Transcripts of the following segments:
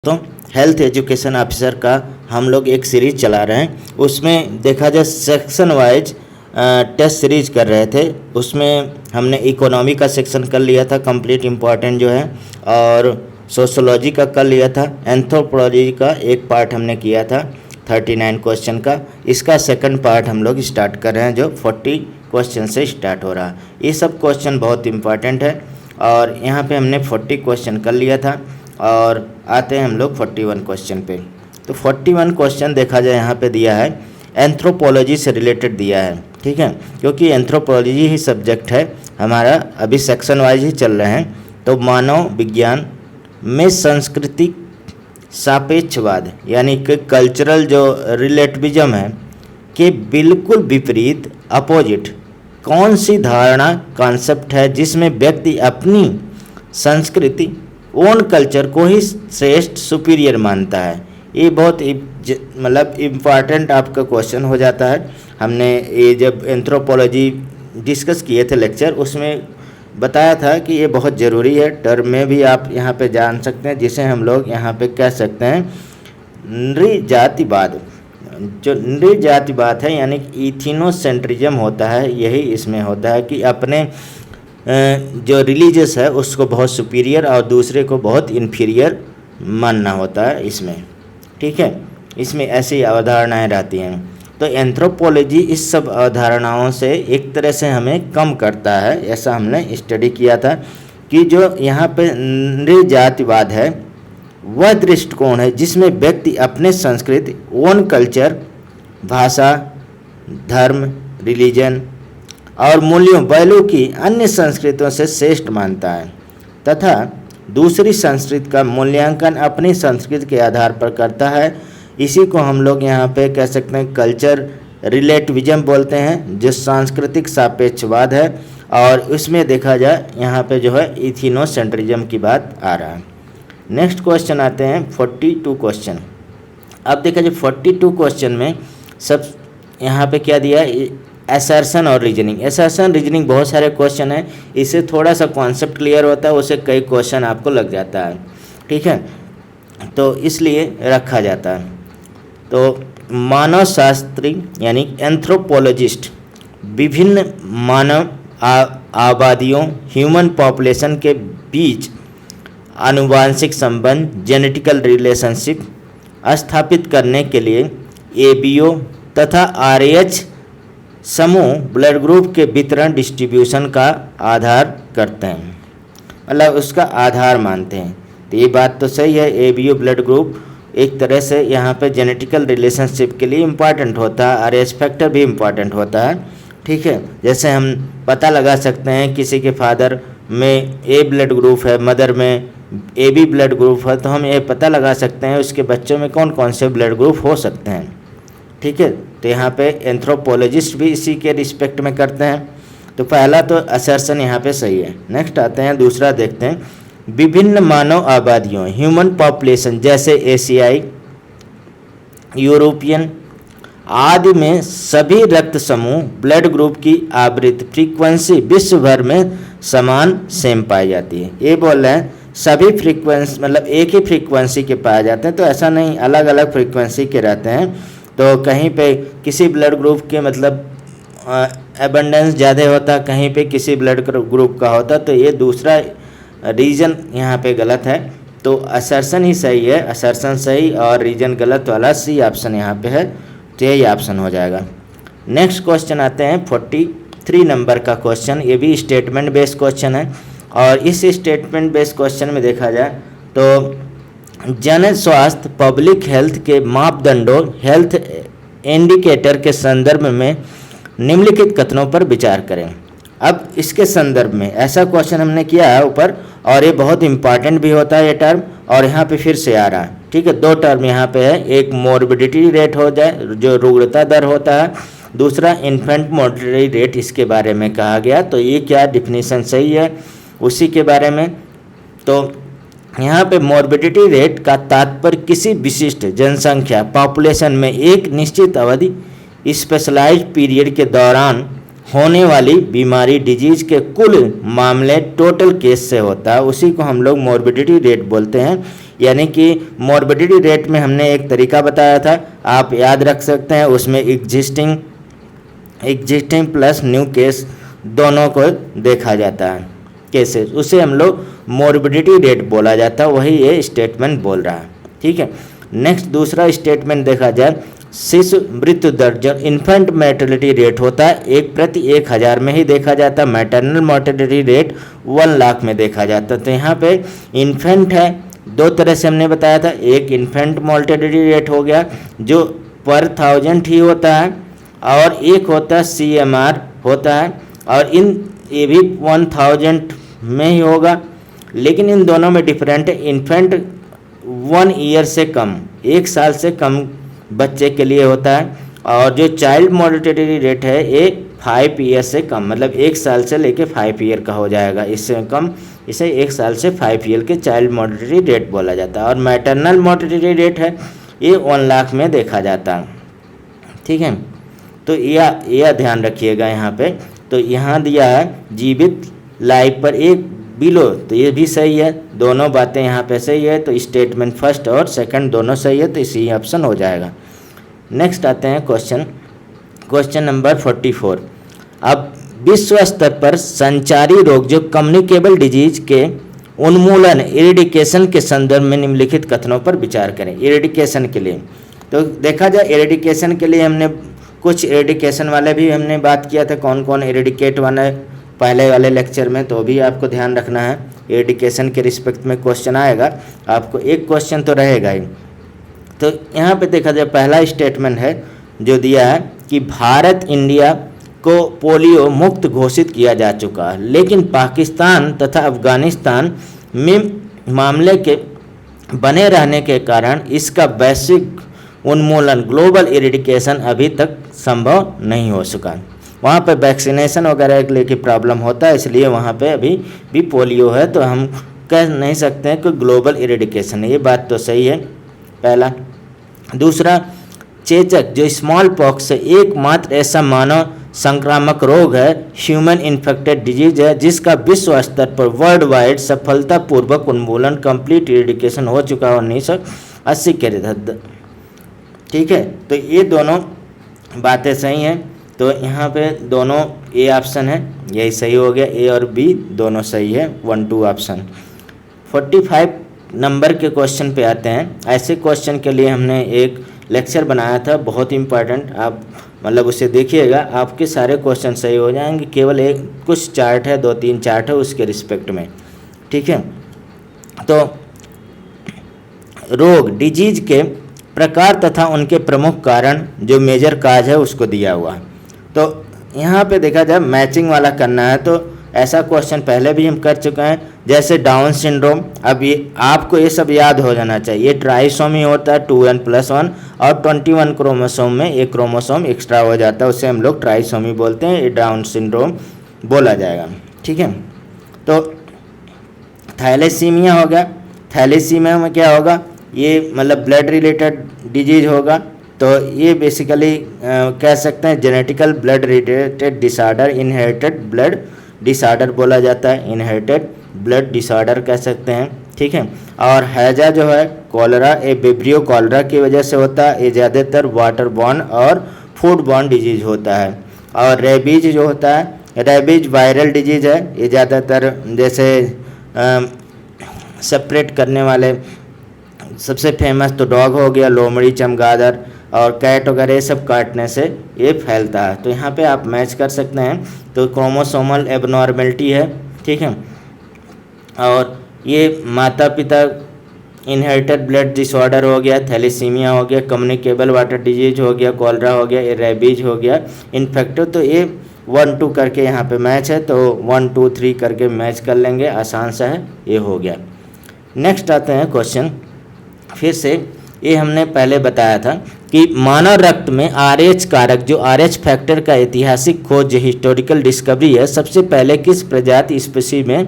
तो health education officer का हम लोग एक सीरीज चला रहे हैं। उसमें देखा जाए सेक्शन वाइज टेस्ट सीरीज कर रहे थे। उसमें हमने इकोनॉमी का सेक्शन कर लिया था कंप्लीट इम्पॉर्टेंट जो है, और सोशोलॉजी का कर लिया था। एंथ्रोपोलॉजी का एक पार्ट हमने किया था 39 क्वेश्चन का। इसका सेकंड पार्ट हम लोग स्टार्ट कर रहे हैं जो 40 क्वेश्चन से स्टार्ट हो रहा है। ये सब क्वेश्चन बहुत इंपॉर्टेंट है और यहाँ पे हमने 40 क्वेश्चन कर लिया था और आते हैं हम लोग 41 क्वेश्चन पे। तो 41 क्वेश्चन देखा जाए यहाँ पे दिया है एंथ्रोपोलॉजी से रिलेटेड दिया है, ठीक है, क्योंकि एंथ्रोपोलॉजी ही सब्जेक्ट है हमारा, अभी सेक्शन वाइज ही चल रहे हैं। तो मानव विज्ञान में सांस्कृतिक सापेक्षवाद यानी कि कल्चरल जो रिलेटिविज्म है के बिल्कुल विपरीत अपोजिट कौन सी धारणा कॉन्सेप्ट है जिसमें व्यक्ति अपनी संस्कृति ओन कल्चर को ही श्रेष्ठ सुपीरियर मानता है। ये बहुत मतलब इम्पॉर्टेंट आपका क्वेश्चन हो जाता है। हमने ये जब एंथ्रोपोलॉजी डिस्कस किए थे लेक्चर, उसमें बताया था कि ये बहुत ज़रूरी है। टर्म में भी आप यहाँ पे जान सकते हैं, जिसे हम लोग यहाँ पे कह सकते हैं नृजातिवाद। जो नृजातिवाद है यानी इथिनोसेंट्रिज्म होता है, यही इसमें होता है कि अपने जो रिलीजियस है उसको बहुत सुपीरियर और दूसरे को बहुत इन्फीरियर मानना होता है इसमें, ठीक है। इसमें ऐसी अवधारणाएं रहती हैं। तो एंथ्रोपोलॉजी इस सब अवधारणाओं से एक तरह से हमें कम करता है। ऐसा हमने स्टडी किया था कि जो यहाँ पे नृजातिवाद है वह दृष्टिकोण है जिसमें व्यक्ति अपने संस्कृति ओन कल्चर, भाषा, धर्म, रिलीजन और मूल्यों वैल्यू की अन्य संस्कृतियों से श्रेष्ठ मानता है तथा दूसरी संस्कृति का मूल्यांकन अपनी संस्कृति के आधार पर करता है। इसी को हम लोग यहाँ पे कह सकते हैं कल्चर रिलेटिविज्म बोलते हैं, जो सांस्कृतिक सापेक्षवाद है। और उसमें देखा जाए यहाँ पे जो है इथिनोसेंट्रिज्म की बात आ रहा है। नेक्स्ट क्वेश्चन आते हैं 42 क्वेश्चन। अब देखा जाए 42 क्वेश्चन में सब यहाँ पे क्या दिया है, असर्शन और रीजनिंग। असर्शन रीजनिंग बहुत सारे क्वेश्चन है, इससे थोड़ा सा कॉन्सेप्ट क्लियर होता है, उससे कई क्वेश्चन आपको लग जाता है, ठीक है, तो इसलिए रखा जाता है। तो मानव शास्त्री यानी एंथ्रोपोलॉजिस्ट विभिन्न मानव आबादियों ह्यूमन पॉपुलेशन के बीच आनुवांशिक संबंध जेनेटिकल रिलेशनशिप स्थापित करने के लिए एबीओ तथा आरएच समूह ब्लड ग्रुप के वितरण डिस्ट्रीब्यूशन का आधार करते हैं, मतलब उसका आधार मानते हैं। तो ये बात तो सही है, एबीओ ब्लड ग्रुप एक तरह से यहाँ पे जेनेटिकल रिलेशनशिप के लिए इम्पॉर्टेंट होता है, आरएच फैक्टर भी इम्पॉर्टेंट होता है, ठीक है। जैसे हम पता लगा सकते हैं किसी के फादर में ए ब्लड ग्रुप है, मदर में ए बी ब्लड ग्रुप है, तो हम ये पता लगा सकते हैं उसके बच्चों में कौन कौन से ब्लड ग्रुप हो सकते हैं, ठीक है। तो यहाँ पे एंथ्रोपोलॉजिस्ट भी इसी के रिस्पेक्ट में करते हैं। तो पहला तो असर्शन यहाँ पे सही है। नेक्स्ट आते हैं दूसरा, देखते हैं विभिन्न मानव आबादियों ह्यूमन पॉपुलेशन जैसे एशियाई, यूरोपियन आदि में सभी रक्त समूह ब्लड ग्रुप की आवृत्ति फ्रीक्वेंसी विश्व भर में समान सेम पाई जाती है। ये बोल रहे हैं सभी फ्रीक्वेंसी मतलब एक ही फ्रीक्वेंसी के पाए जाते हैं, तो ऐसा नहीं, अलग अलग फ्रीक्वेंसी के रहते हैं। तो कहीं पे किसी ब्लड ग्रुप के मतलब एबंडेंस ज़्यादा होता, कहीं पे किसी ब्लड ग्रुप का होता, तो ये दूसरा रीजन यहाँ पे गलत है। तो असर्शन ही सही है, असर्शन सही और रीजन गलत वाला सी ऑप्शन यहाँ पे है, तो यही ऑप्शन हो जाएगा। नेक्स्ट क्वेश्चन आते हैं 43 नंबर का क्वेश्चन। ये भी स्टेटमेंट बेस्ड क्वेश्चन है और इस स्टेटमेंट बेस्ड क्वेश्चन में देखा जाए तो जन स्वास्थ्य पब्लिक हेल्थ के मापदंडों हेल्थ इंडिकेटर के संदर्भ में निम्नलिखित कथनों पर विचार करें। अब इसके संदर्भ में ऐसा क्वेश्चन हमने किया है ऊपर, और ये बहुत इंपॉर्टेंट भी होता है ये टर्म, और यहाँ पे फिर से आ रहा है, ठीक है। दो टर्म यहाँ पे है, एक मोर्बिडिटी रेट हो जाए जो रुग्णता दर होता है, दूसरा इन्फेंट मोर्टेलिटी रेट, इसके बारे में कहा गया। तो ये क्या डिफिनीशन सही है उसी के बारे में। तो यहाँ पे मोर्बिडिटी रेट का तात्पर्य किसी विशिष्ट जनसंख्या पॉपुलेशन में एक निश्चित अवधि स्पेशलाइज्ड पीरियड के दौरान होने वाली बीमारी डिजीज के कुल मामले टोटल केस से होता है, उसी को हम लोग मोर्बिडिटी रेट बोलते हैं। यानी कि मॉर्बिडिटी रेट में हमने एक तरीका बताया था, आप याद रख सकते हैं, उसमें एग्जिस्टिंग प्लस न्यू केस दोनों को देखा जाता है, केसेस, उसे हम लोग मॉर्बिडिटी रेट बोला जाता है, वही ये स्टेटमेंट बोल रहा है। ठीक है, नेक्स्ट दूसरा स्टेटमेंट देखा जाए, शिशु मृत्यु दर जो इन्फेंट मोर्टेलिटी रेट होता है 1/1000 में ही देखा जाता है, मैटरनल मोर्टेलिटी रेट 1 लाख में देखा जाता है। तो यहाँ पे इन्फेंट है, दो तरह से हमने बताया था, एक इन्फेंट मोर्टेलिटी रेट हो गया जो पर 1000 ही होता है, और एक होता है CMR होता है, और ये भी 1000 में ही होगा, लेकिन इन दोनों में डिफरेंट है। इन्फेंट 1 ईयर से कम, 1 साल से कम बच्चे के लिए होता है, और जो चाइल्ड मोर्टेलिटी रेट है ये 5 ईयर से कम, मतलब 1 साल से लेके 5 ईयर का हो जाएगा, इससे कम इसे 1 साल से 5 ईयर के चाइल्ड मोर्टेलिटी रेट बोला जाता है। और मैटरनल मोर्टेलिटी रेट है ये 1 लाख में देखा जाता है। ठीक है, तो यह ध्यान रखिएगा यहाँ पे। तो यहाँ दिया है जीवित लाइफ पर 1 बिलो, तो ये भी सही है, दोनों बातें यहाँ पे सही है, तो स्टेटमेंट फर्स्ट और सेकंड दोनों सही है, तो इसी ऑप्शन हो जाएगा। नेक्स्ट आते हैं क्वेश्चन नंबर 44। अब विश्व स्तर पर संचारी रोग जो कम्युनिकेबल डिजीज के उन्मूलन इरेडिकेशन के संदर्भ में निम्नलिखित कथनों पर विचार करें। इरेडिकेशन के लिए तो देखा जाए, इरेडिकेशन के लिए हमने कुछ इरेडिकेशन वाले भी हमने बात किया था, कौन कौन इरेडिकेट वाले पहले वाले लेक्चर में, तो भी आपको ध्यान रखना है। इरेडिकेशन के रिस्पेक्ट में क्वेश्चन आएगा, आपको एक क्वेश्चन तो रहेगा ही। तो यहाँ पे देखा जाए, पहला स्टेटमेंट है जो दिया है कि भारत इंडिया को पोलियो मुक्त घोषित किया जा चुका है, लेकिन पाकिस्तान तथा अफगानिस्तान में मामले के बने रहने के कारण इसका वैश्विक उन्मूलन ग्लोबल इरेडिकेशन अभी तक संभव नहीं हो सका। वहाँ पे वैक्सीनेशन वगैरह के लिए प्रॉब्लम होता है, इसलिए वहाँ पे अभी भी पोलियो है, तो हम कह नहीं सकते हैं कि ग्लोबल इरेडिकेशन है, ये बात तो सही है पहला। दूसरा, चेचक जो स्मॉल पॉक्स है एकमात्र ऐसा मानव संक्रामक रोग है, ह्यूमन इन्फेक्टेड डिजीज है, जिसका विश्व स्तर पर वर्ल्ड वाइड सफलतापूर्वक उन्मूलन कंप्लीट इरेडिकेशन हो चुका है 1980 के दशक। ठीक है, तो ये दोनों बातें सही हैं, तो यहाँ पे दोनों ए ऑप्शन है, यही सही हो गया, ए और बी दोनों सही है, 1-2 ऑप्शन। 45 नंबर के क्वेश्चन पे आते हैं। ऐसे क्वेश्चन के लिए हमने एक लेक्चर बनाया था, बहुत इंपॉर्टेंट, आप मतलब उसे देखिएगा, आपके सारे क्वेश्चन सही हो जाएंगे, केवल एक कुछ चार्ट है, 2-3 चार्ट है उसके रिस्पेक्ट में। ठीक है, तो रोग डिजीज के प्रकार तथा उनके प्रमुख कारण जो मेजर काज है उसको दिया हुआ है। तो यहाँ पे देखा जाए मैचिंग वाला करना है, तो ऐसा क्वेश्चन पहले भी हम कर चुके हैं, जैसे डाउन सिंड्रोम। अब ये आपको ये सब याद हो जाना चाहिए, ये ट्राइसोमी होता है 2n+1 और 21 क्रोमोसोम में एक क्रोमोसोम एक्स्ट्रा हो जाता है, उसे हम लोग ट्राइसोमी बोलते हैं, ये डाउन सिंड्रोम बोला जाएगा। ठीक है, तो थैलेसीमिया हो गया, थैलेसीमिया में क्या होगा, ये मतलब ब्लड रिलेटेड डिजीज होगा, तो ये बेसिकली कह सकते हैं genetical blood related disorder, inherited blood disorder बोला जाता है, इनहेरिटेड ब्लड डिसऑर्डर कह सकते हैं। ठीक है, और हैजा जो है कॉलरा, ये विब्रियो कॉलरा की वजह से होता है, ये ज़्यादातर वाटर बॉर्न और फूड बॉर्न डिजीज होता है। और रेबीज जो होता है, रेबीज वायरल डिजीज है, ये ज़्यादातर जैसे सेपरेट करने वाले सबसे फेमस तो डॉग हो गया, लोमड़ी, चमगादड़ और कैट वगैरह, ये सब काटने से ये फैलता है। तो यहाँ पे आप मैच कर सकते हैं, तो क्रोमोसोमल एबनॉर्मेलिटी है। ठीक है, और ये माता पिता इनहेरिटेड ब्लड डिसऑर्डर हो गया, थैलेसीमिया हो गया, कम्युनिकेबल वाटर डिजीज हो गया, कॉलरा हो गया, ये रेबीज हो गया, इन्फेक्टिव। तो ये 1-2 करके यहाँ पे मैच है, तो 1-2-3 करके मैच कर लेंगे, आसान सा है, ये हो गया। नेक्स्ट आते हैं क्वेश्चन, फिर से ये हमने पहले बताया था कि मानव रक्त में RH कारक जो RH फैक्टर का ऐतिहासिक खोज जो हिस्टोरिकल डिस्कवरी है, सबसे पहले किस प्रजाति स्पीशी में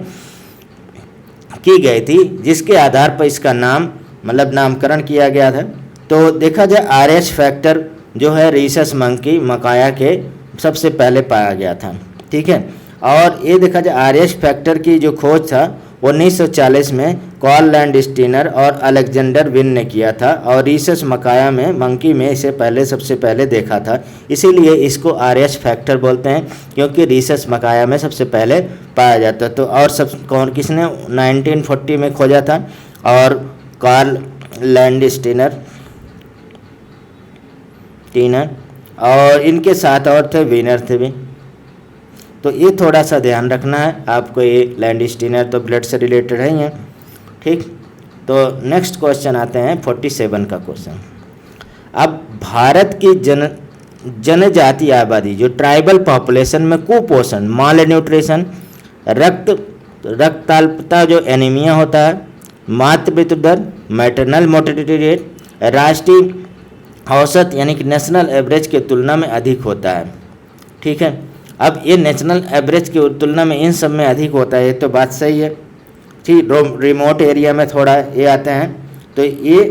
की गई थी, जिसके आधार पर इसका नाम मतलब नामकरण किया गया था। तो देखा जाए RH फैक्टर जो है रीसस मंकी मकाया के सबसे पहले पाया गया था। ठीक है, और ये देखा जाए RH फैक्टर की जो खोज था 1940 में कार्ल लैंडस्टीनर और अलेक्जेंडर विन ने किया था और रीसस मकाया में मंकी में इसे सबसे पहले देखा था। इसीलिए इसको RH फैक्टर बोलते हैं, क्योंकि रीसस मकाया में सबसे पहले पाया जाता। तो और सब किसने 1940 में खोजा था, और कार्ल लैंडस्टीनर और इनके साथ और थे, विनर थे भी। तो ये थोड़ा सा ध्यान रखना है आपको, ये लैंडस्टीनर तो ब्लड से रिलेटेड है ही है, ठीक। तो नेक्स्ट क्वेश्चन आते हैं 47 का क्वेश्चन। अब भारत की जनजातीय आबादी जो ट्राइबल पॉपुलेशन में कुपोषण, माल न्यूट्रिशन, रक्ताल्पता जो एनीमिया होता है, मातृ मृत्यु दर, मैटरनल मोर्टेलिटी रेट राष्ट्रीय औसत यानी कि नेशनल एवरेज की तुलना में अधिक होता है, ठीक है। अब ये नेशनल एवरेज की तुलना में इन सब में अधिक होता है, ये तो बात सही है, ठीक। रिमोट एरिया में थोड़ा ये आते हैं, तो ये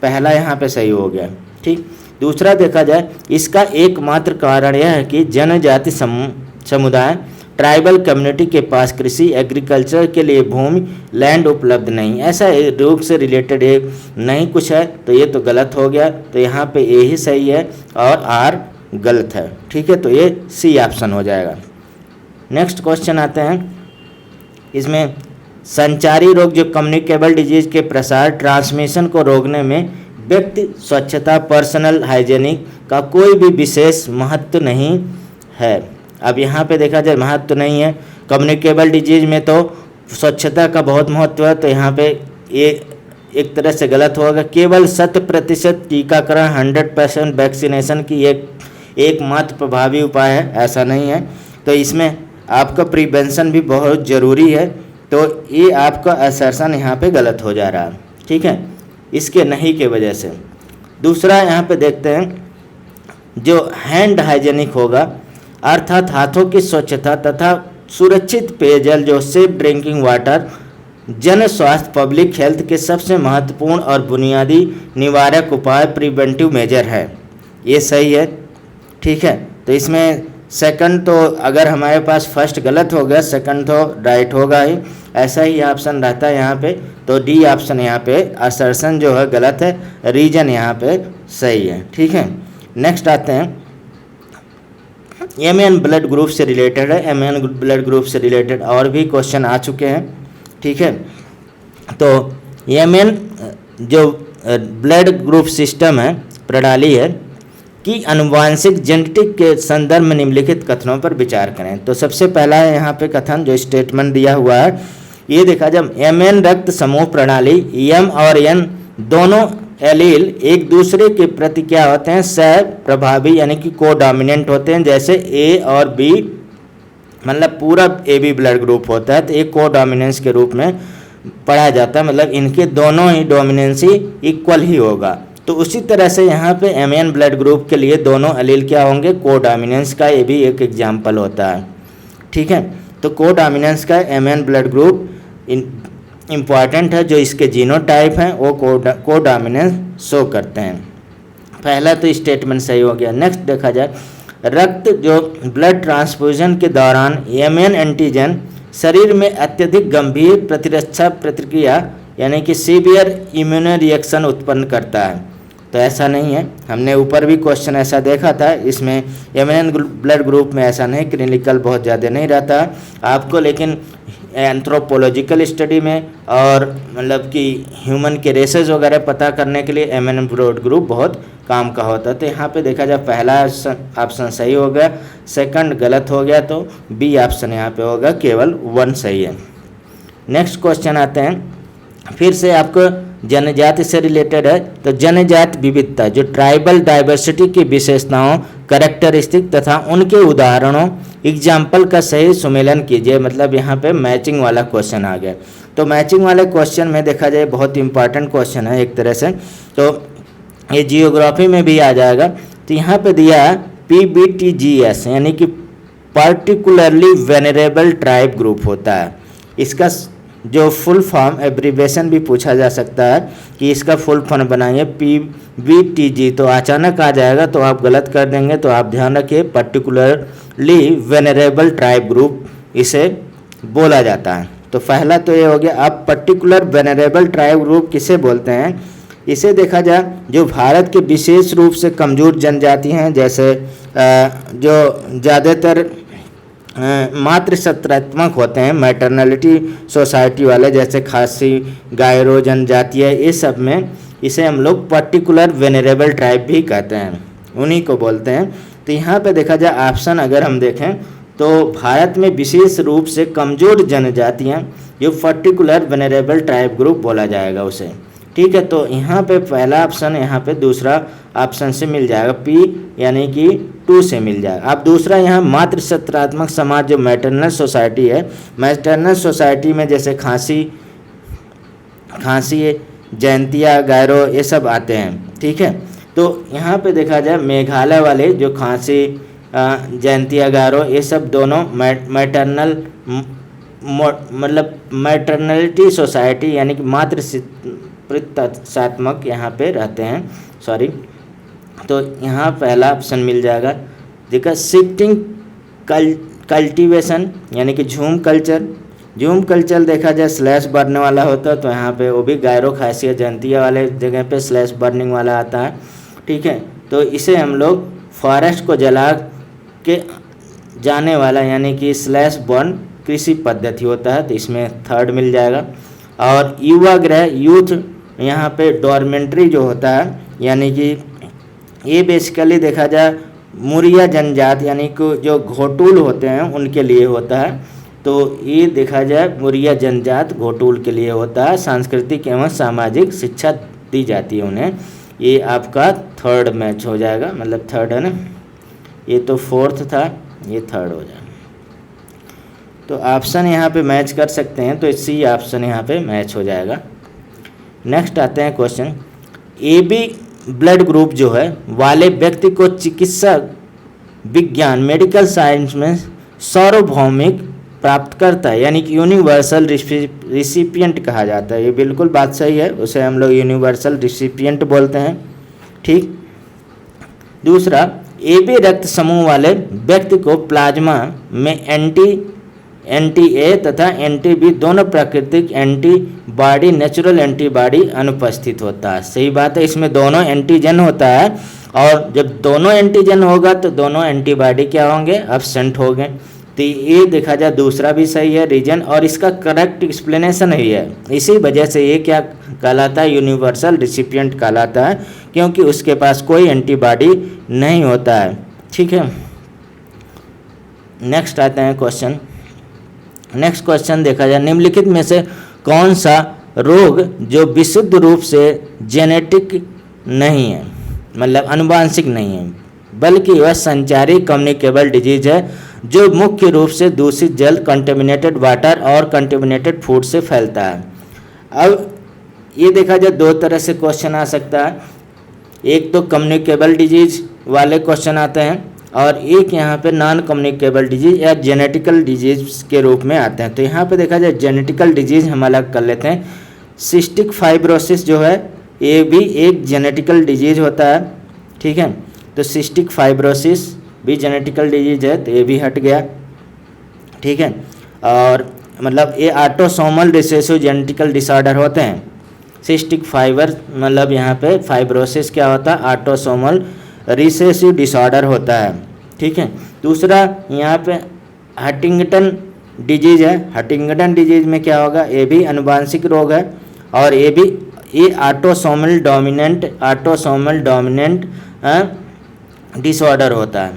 पहला यहाँ पे सही हो गया, ठीक। दूसरा देखा जाए, इसका एकमात्र कारण यह है कि जनजाति समुदाय ट्राइबल कम्युनिटी के पास कृषि एग्रीकल्चर के लिए भूमि लैंड उपलब्ध नहीं, ऐसा रोग से रिलेटेड एक नहीं कुछ है, तो ये तो गलत हो गया। तो यहाँ पे ए ही सही है और आर गलत है, ठीक है। तो ये सी ऑप्शन हो जाएगा। नेक्स्ट क्वेश्चन आते हैं, इसमें संचारी रोग जो कम्युनिकेबल डिजीज के प्रसार ट्रांसमिशन को रोकने में व्यक्ति स्वच्छता पर्सनल हाइजीनिक का कोई भी विशेष महत्व नहीं है। अब यहाँ पे देखा जाए महत्व तो नहीं है, कम्युनिकेबल डिजीज में तो स्वच्छता का बहुत महत्व है, तो यहाँ पे ये एक तरह से गलत होगा। केवल 100% टीकाकरण 100% वैक्सीनेशन की एकमात्र प्रभावी उपाय है, ऐसा नहीं है। तो इसमें आपका प्रिवेंशन भी बहुत ज़रूरी है, तो ये आपका असर्शन यहाँ पे गलत हो जा रहा है, ठीक है, इसके नहीं के वजह से। दूसरा यहाँ पे देखते हैं, जो हैंड हाइजीनिक होगा अर्थात हाथों की स्वच्छता तथा सुरक्षित पेयजल जो सेफ ड्रिंकिंग वाटर जन स्वास्थ्य पब्लिक हेल्थ के सबसे महत्वपूर्ण और बुनियादी निवारक उपाय प्रिवेंटिव मेजर है, ये सही है, ठीक है। तो इसमें सेकंड तो अगर हमारे पास फर्स्ट गलत हो गया, सेकंड तो राइट होगा ही, ऐसा ही ऑप्शन रहता है यहाँ पे। तो डी ऑप्शन यहाँ पे असर्शन जो है गलत है, रीजन यहाँ पे सही है, ठीक है। नेक्स्ट आते हैं, एमएन ब्लड ग्रुप से रिलेटेड है, एमएन ब्लड ग्रुप से रिलेटेड और भी क्वेश्चन आ चुके हैं, ठीक है। तो एमएन जो ब्लड ग्रुप सिस्टम है, प्रणाली है कि आनुवांशिक जेनेटिक के संदर्भ में निम्नलिखित कथनों पर विचार करें। तो सबसे पहला है यहाँ पे कथन जो स्टेटमेंट दिया हुआ है, ये देखा जब एमएन रक्त समूह प्रणाली एम और एन दोनों एलील एक दूसरे के प्रति क्या होते हैं, सह प्रभावी यानी कि को डोमिनेंट होते हैं। जैसे ए और बी मतलब पूरा ए बी ब्लड ग्रुप होता है, तो एक को डोमिनेंस के रूप में पढ़ा जाता है, मतलब इनके दोनों ही डोमिनेंसी इक्वल ही होगा। तो उसी तरह से यहाँ पे एमएन ब्लड ग्रुप के लिए दोनों एलील क्या होंगे, को डोमिनेंस का, ये भी एक एग्जाम्पल होता है, ठीक है। तो को डोमिनेंस का एमएन ब्लड ग्रुप इम्पॉर्टेंट है, जो इसके जीनोटाइप हैं वो को डोमिनेंस शो करते हैं। पहला तो स्टेटमेंट सही हो गया। नेक्स्ट देखा जाए, रक्त जो ब्लड ट्रांसफ्यूजन के दौरान एमएन एंटीजन शरीर में अत्यधिक गंभीर प्रतिरक्षा प्रतिक्रिया यानी कि सीवियर इम्यून रिएक्शन उत्पन्न करता है, तो ऐसा नहीं है। हमने ऊपर भी क्वेश्चन ऐसा देखा था, इसमें एमएन ब्लड ग्रुप में ऐसा नहीं, क्लिनिकल बहुत ज़्यादा नहीं रहता आपको, लेकिन एंथ्रोपोलॉजिकल स्टडी में और मतलब कि ह्यूमन के रेसेस वगैरह पता करने के लिए एमएन ब्लड ग्रुप बहुत काम का होता है। तो यहाँ पे देखा जाए पहला ऑप्शन सही हो गया, सेकंड गलत हो गया, तो बी ऑप्शन यहाँ पे होगा, केवल 1 सही है। नेक्स्ट क्वेश्चन आते हैं, फिर से आपको जनजाति से रिलेटेड है। तो जनजाति विविधता जो ट्राइबल डाइवर्सिटी की विशेषताओं कैरेक्टरिस्टिक तथा उनके उदाहरणों एग्जाम्पल का सही सुमेलन कीजिए, मतलब यहाँ पे मैचिंग वाला क्वेश्चन आ गया। तो मैचिंग वाले क्वेश्चन में देखा जाए बहुत इंपॉर्टेंट क्वेश्चन है एक तरह से, तो ये जियोग्राफी में भी आ जाएगा। तो यहाँ पे दिया है PBTGS यानी कि पर्टिकुलरली वेनरेबल ट्राइब ग्रुप होता है। इसका जो फुल फॉर्म एब्रीवेशन भी पूछा जा सकता है कि इसका फुल फॉर्म बनाइए PBTG, तो अचानक आ जाएगा तो आप गलत कर देंगे, तो आप ध्यान रखिए पर्टिकुलरली वेनरेबल ट्राइब ग्रुप इसे बोला जाता है, तो पहला तो ये हो गया। अब पर्टिकुलर वेनरेबल ट्राइब ग्रुप किसे बोलते हैं? इसे देखा जाए जो भारत के विशेष रूप से कमज़ोर जनजाति हैं, जैसे जो ज़्यादातर मातृ सत्रात्मक होते हैं, मैटरनलिटी सोसाइटी वाले, जैसे खासी, गायरो जनजातीय, ये सब में इसे हम लोग पर्टिकुलर वेनरेबल ट्राइब भी कहते हैं, उन्हीं को बोलते हैं। तो यहाँ पे देखा जाए ऑप्शन अगर हम देखें तो भारत में विशेष रूप से कमज़ोर जनजातियाँ जो पर्टिकुलर वेनरेबल ट्राइब ग्रुप बोला जाएगा उसे। ठीक है, तो यहाँ पे पहला ऑप्शन यहाँ पे दूसरा ऑप्शन से मिल जाएगा, पी यानी कि 2 से मिल जाएगा। अब दूसरा यहाँ मातृ सत्रात्मक समाज जो मैटरनल सोसाइटी है, मैटरनल सोसाइटी में जैसे खासी, जयंतिया, गायरो ये सब आते हैं। ठीक है, तो यहाँ पे देखा जाए मेघालय वाले जो खासी, जयंतिया, गायरो ये सब दोनों मैटरनल मतलब मैटरनलिटी सोसाइटी यानी कि मातृ पितृत्वात्मक यहाँ पे रहते हैं, सॉरी। तो यहाँ पहला ऑप्शन मिल जाएगा। देखा शिफ्टिंग कल्टीवेशन यानी कि झूम कल्चर देखा जाए स्लैश बढ़ने वाला होता है, तो यहाँ पे वो भी गायरो, खासिया, जयंतिया वाले जगह पे स्लैश बर्निंग वाला आता है। ठीक है, तो इसे हम लोग फॉरेस्ट को जला के जाने वाला यानी कि स्लैश बर्न कृषि पद्धति होता है, तो इसमें थर्ड मिल जाएगा। और युवा गृह यूथ यहाँ पे डॉर्मेंट्री जो होता है, यानी कि ये बेसिकली देखा जाए मुरिया जनजाति यानी कि जो घोटूल होते हैं उनके लिए होता है। तो ये देखा जाए मुरिया जनजात घोटूल के लिए होता है, सांस्कृतिक एवं सामाजिक शिक्षा दी जाती है उन्हें। ये आपका थर्ड मैच हो जाएगा, मतलब थर्ड है ना, ये तो फोर्थ था, ये थर्ड हो जाएगा। तो ऑप्शन यहाँ पे मैच कर सकते हैं, तो सी ऑप्शन यहाँ पे मैच हो जाएगा। नेक्स्ट आते हैं क्वेश्चन, AB ब्लड ग्रुप जो है वाले व्यक्ति को चिकित्सा विज्ञान मेडिकल साइंस में सार्वभौमिक प्राप्त करता है, यानी कि यूनिवर्सल रिसिपिएंट कहा जाता है। ये बिल्कुल बात सही है, उसे हम लोग यूनिवर्सल रिसिपिएंट बोलते हैं। ठीक, दूसरा AB रक्त समूह वाले व्यक्ति को प्लाज्मा में एंटी ए तथा एंटी बी दोनों प्राकृतिक एंटीबॉडी, नेचुरल एंटीबॉडी अनुपस्थित होता है। सही बात है, इसमें दोनों एंटीजन होता है, और जब दोनों एंटीजन होगा तो दोनों एंटीबॉडी क्या होंगे, एब्सेंट हो गए। तो ये देखा जाए दूसरा भी सही है रीजन, और इसका करेक्ट एक्सप्लेनेशन ही है। इसी वजह से ये क्या कहलाता है, यूनिवर्सल रिसिपिएंट कहलाता है, क्योंकि उसके पास कोई एंटीबॉडी नहीं होता है। ठीक है, नेक्स्ट आते हैं क्वेश्चन। नेक्स्ट क्वेश्चन देखा जाए, निम्नलिखित में से कौन सा रोग जो विशुद्ध रूप से जेनेटिक नहीं है, मतलब अनुवांशिक नहीं है, बल्कि वह संचारी कम्युनिकेबल डिजीज है जो मुख्य रूप से दूषित जल, कंटेमिनेटेड वाटर और कंटेमिनेटेड फूड से फैलता है। अब ये देखा जाए दो तरह से क्वेश्चन आ सकता है, एक तो कम्युनिकेबल डिजीज वाले क्वेश्चन आते हैं, और एक यहाँ पे नॉन कम्युनिकेबल डिजीज या जेनेटिकल डिजीज के रूप में आते हैं। तो यहाँ पे देखा जाए जेनेटिकल डिजीज हम अलग कर लेते हैं। सिस्टिक फाइब्रोसिस जो है ये भी एक जेनेटिकल डिजीज होता है। ठीक है, तो सिस्टिक फाइब्रोसिस भी जेनेटिकल डिजीज है, तो ये भी हट गया। ठीक है, और मतलब ये ऑटोसोमल रिसेसिव जेनेटिकल डिसऑर्डर होते हैं। सिस्टिक फाइबर मतलब यहाँ पे फाइब्रोसिस क्या होता है, ऑटोसोमल रिसेसिव डिसऑर्डर होता है। ठीक है, दूसरा यहाँ पे हंटिंगटन डिजीज है। हंटिंगटन डिजीज में क्या होगा, ये भी अनुवांशिक रोग है, और ये ऑटोसोमल डोमिनेंट डिसऑर्डर होता है।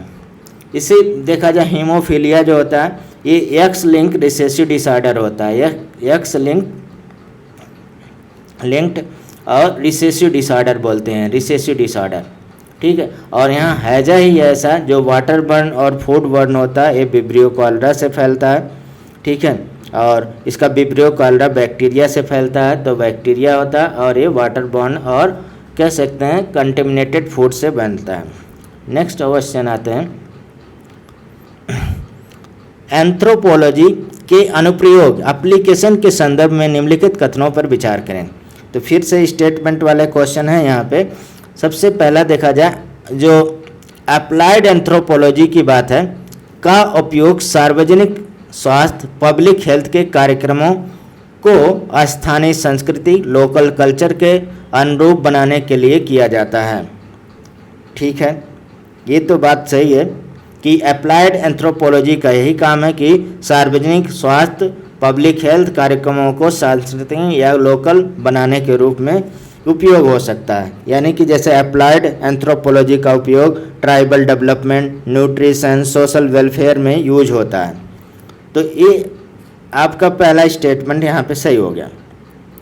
इसे देखा जाए हीमोफीलिया जो होता है ये एक्स लिंक रिसेसिव डिसऑर्डर होता है। एक्स लिंक्ड और रिसेसिव डिसऑर्डर बोलते हैं, रिसेसिव डिसऑर्डर। ठीक है, और यहाँ हैजा ही ऐसा जो वाटर बर्न और फूड बर्न होता है, ये विब्रियो कॉलरा से फैलता है। ठीक है, और इसका विब्रियो कॉलरा बैक्टीरिया से फैलता है, तो बैक्टीरिया होता है, और ये वाटर बर्न और कह सकते हैं कंटेमिनेटेड फूड से बनता है। नेक्स्ट क्वेश्चन आते हैं, एंथ्रोपोलॉजी के अनुप्रयोग एप्लीकेशन के संदर्भ में निम्नलिखित कथनों पर विचार करें। तो फिर से स्टेटमेंट वाले क्वेश्चन है यहाँ पे। सबसे पहला देखा जाए जो अप्लाइड एंथ्रोपोलॉजी की बात है, का उपयोग सार्वजनिक स्वास्थ्य पब्लिक हेल्थ के कार्यक्रमों को स्थानीय संस्कृति लोकल कल्चर के अनुरूप बनाने के लिए किया जाता है। ठीक है, ये तो बात सही है कि अप्लाइड एंथ्रोपोलॉजी का यही काम है कि सार्वजनिक स्वास्थ्य पब्लिक हेल्थ कार्यक्रमों को सांस्कृतिक या लोकल बनाने के रूप में उपयोग हो सकता है। यानी कि जैसे अप्लाइड एंथ्रोपोलॉजी का उपयोग tribal development, nutrition, social welfare में यूज होता है। तो ये आपका पहला स्टेटमेंट यहाँ पे सही हो गया।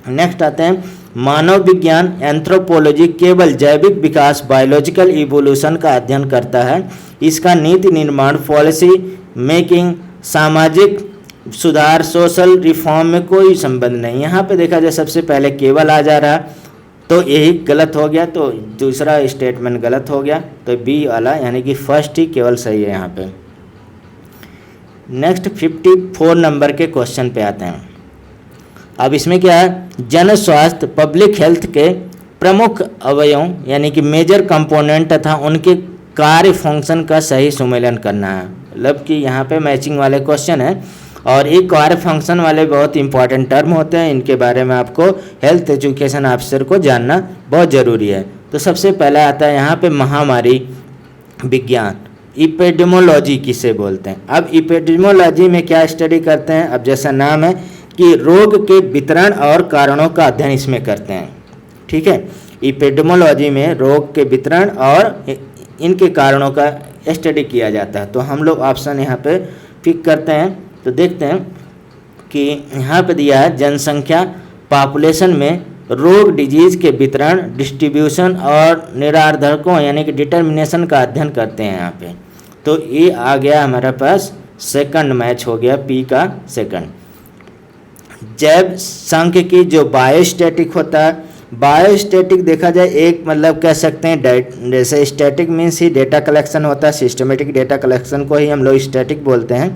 नेक्स्ट आते हैं, मानव विज्ञान एंथ्रोपोलॉजी केवल जैविक विकास बायोलॉजिकल इवोल्यूशन का अध्ययन करता है। इसका नीति निर्माण, पॉलिसी मेकिंग, सामाजिक सुधार, सोशल रिफॉर्म में कोई संबंध नहीं। यहाँ पे देखा जाए सबसे पहले केवल आ जा रहा, तो यही गलत हो गया, तो दूसरा स्टेटमेंट गलत हो गया, तो बी वाला यानी कि फर्स्ट ही केवल सही है यहाँ पे। नेक्स्ट 54 नंबर के क्वेश्चन पे आते हैं। अब इसमें क्या है, जन स्वास्थ्य पब्लिक हेल्थ के प्रमुख अवयवों यानी कि मेजर कंपोनेंट तथा उनके कार्य फंक्शन का सही सुमेलन करना है। मतलब कि यहाँ पे मैचिंग वाले क्वेश्चन है और एक कार्य फंक्शन वाले बहुत इंपॉर्टेंट टर्म होते हैं, इनके बारे में आपको हेल्थ एजुकेशन ऑफिसर को जानना बहुत ज़रूरी है। तो सबसे पहला आता है यहाँ पे महामारी विज्ञान, इपिडेमोलॉजी किसे बोलते हैं। अब इपिडेमोलॉजी में क्या स्टडी करते हैं, अब जैसा नाम है कि रोग के वितरण और कारणों का अध्ययन इसमें करते हैं। ठीक है, इपिडेमोलॉजी में रोग के वितरण और इनके कारणों का स्टडी किया जाता है। तो हम लोग ऑप्शन यहाँ पे पिक करते हैं, तो देखते हैं कि यहाँ पे दिया है जनसंख्या पॉपुलेशन में रोग डिजीज के वितरण, डिस्ट्रीब्यूशन और निराधारकों यानी कि डिटर्मिनेशन का अध्ययन करते हैं यहाँ पे। तो ये आ गया हमारे पास सेकंड मैच हो गया, पी का सेकंड। जैव सांख्यिकी जो बायोस्टैटिक होता है, बायोस्टैटिक देखा जाए एक मतलब कह सकते हैं जैसे static means he data collection होता है, सिस्टमेटिक डेटा कलेक्शन को ही हम लोग स्टैटिक बोलते हैं।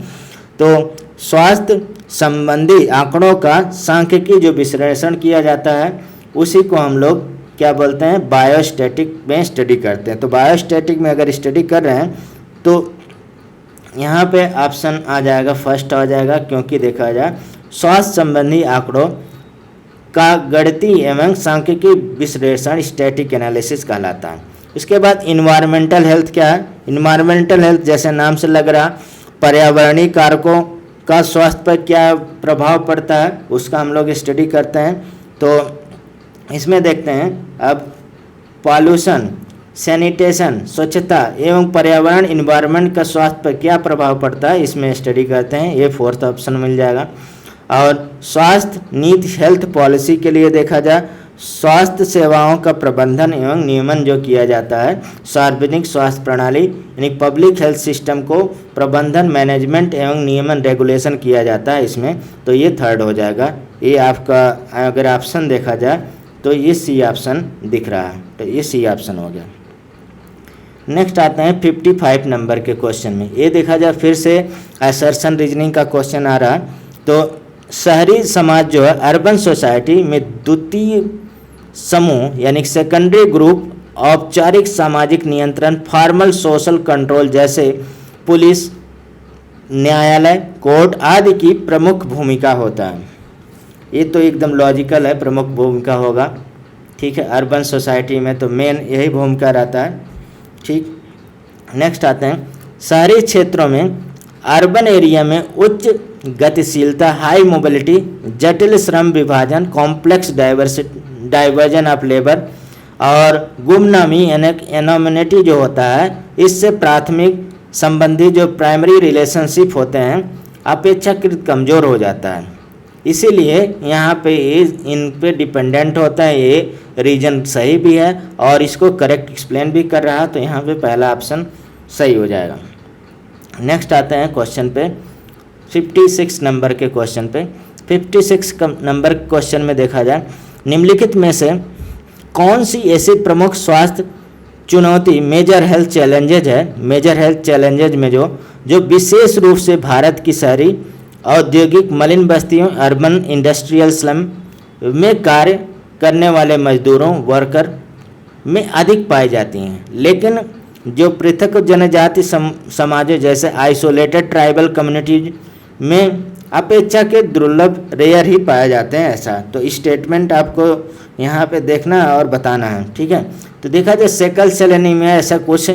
तो स्वास्थ्य संबंधी आंकड़ों का सांख्यिकी जो विश्लेषण किया जाता है उसी को हम लोग क्या बोलते हैं, बायोस्टैटिक में स्टडी करते हैं। तो बायोस्टैटिक में अगर स्टडी कर रहे हैं तो यहाँ पे ऑप्शन आ जाएगा, फर्स्ट आ जाएगा, क्योंकि देखा जाए स्वास्थ्य संबंधी आंकड़ों का गणितीय एवं सांख्यिकी विश्लेषण स्टैटिक एनालिसिस कहलाता है। उसके बाद इन्वायरमेंटल हेल्थ क्या है, इन्वायरमेंटल हेल्थ जैसे नाम से लग रहा पर्यावरणीय कारकों का स्वास्थ्य पर क्या प्रभाव पड़ता है उसका हम लोग स्टडी करते हैं। तो इसमें देखते हैं अब पॉल्यूशन, सैनिटेशन, स्वच्छता एवं पर्यावरण इन्वायरमेंट का स्वास्थ्य पर क्या प्रभाव पड़ता है इसमें स्टडी करते हैं, ये फोर्थ ऑप्शन मिल जाएगा। और स्वास्थ्य नीति हेल्थ पॉलिसी के लिए देखा जाए स्वास्थ्य सेवाओं का प्रबंधन एवं नियमन जो किया जाता है, सार्वजनिक स्वास्थ्य प्रणाली यानी पब्लिक हेल्थ सिस्टम को प्रबंधन, मैनेजमेंट एवं नियमन रेगुलेशन किया जाता है इसमें। तो ये थर्ड हो जाएगा। ये आपका अगर ऑप्शन देखा जाए तो ये सी ऑप्शन दिख रहा है, तो ये सी ऑप्शन हो गया। नेक्स्ट आते हैं 55 नंबर के क्वेश्चन में। ये देखा जाए फिर से असर्शन रीजनिंग का क्वेश्चन आ रहा है। तो शहरी समाज जो है अर्बन सोसाइटी में द्वितीय समूह यानी सेकेंडरी ग्रुप औपचारिक सामाजिक नियंत्रण, फॉर्मल सोशल कंट्रोल जैसे पुलिस, न्यायालय, कोर्ट आदि की प्रमुख भूमिका होता है। ये तो एकदम लॉजिकल है, प्रमुख भूमिका होगा। ठीक है, अर्बन सोसाइटी में तो मेन यही भूमिका रहता है। ठीक, नेक्स्ट आते हैं शहरी क्षेत्रों में अर्बन एरिया में उच्च गतिशीलता, हाई मोबिलिटी, जटिल श्रम विभाजन, कॉम्प्लेक्स डाइवर्जन ऑफ लेबर और गुमनामी एनोमिनिटी जो होता है, इससे प्राथमिक संबंधी जो प्राइमरी रिलेशनशिप होते हैं अपेक्षाकृत कमज़ोर हो जाता है। इसीलिए यहाँ पे ये इन पे डिपेंडेंट होता है। ये रीजन सही भी है और इसको करेक्ट एक्सप्लेन भी कर रहा है, तो यहाँ पे पहला ऑप्शन सही हो जाएगा। नेक्स्ट आते हैं क्वेश्चन पे 56 नंबर के क्वेश्चन पे। 56 नंबर क्वेश्चन में देखा जाए निम्नलिखित में से कौन सी ऐसी प्रमुख स्वास्थ्य चुनौती मेजर हेल्थ चैलेंजेज है। मेजर हेल्थ चैलेंजेज में जो विशेष रूप से भारत की शहरी औद्योगिक मलिन बस्तियों, अर्बन इंडस्ट्रियल स्लम में कार्य करने वाले मजदूरों, वर्कर में अधिक पाई जाती हैं, लेकिन जो पृथक जनजाति समाजों जैसे आइसोलेटेड ट्राइबल कम्युनिटीज में अपेक्षाकृत दुर्लभ रेयर ही पाए जाते हैं ऐसा। तो स्टेटमेंट आपको यहाँ पे देखना और बताना है, ठीक है। तो देखा जाए सिकल सेल एनीमिया ऐसा कुछ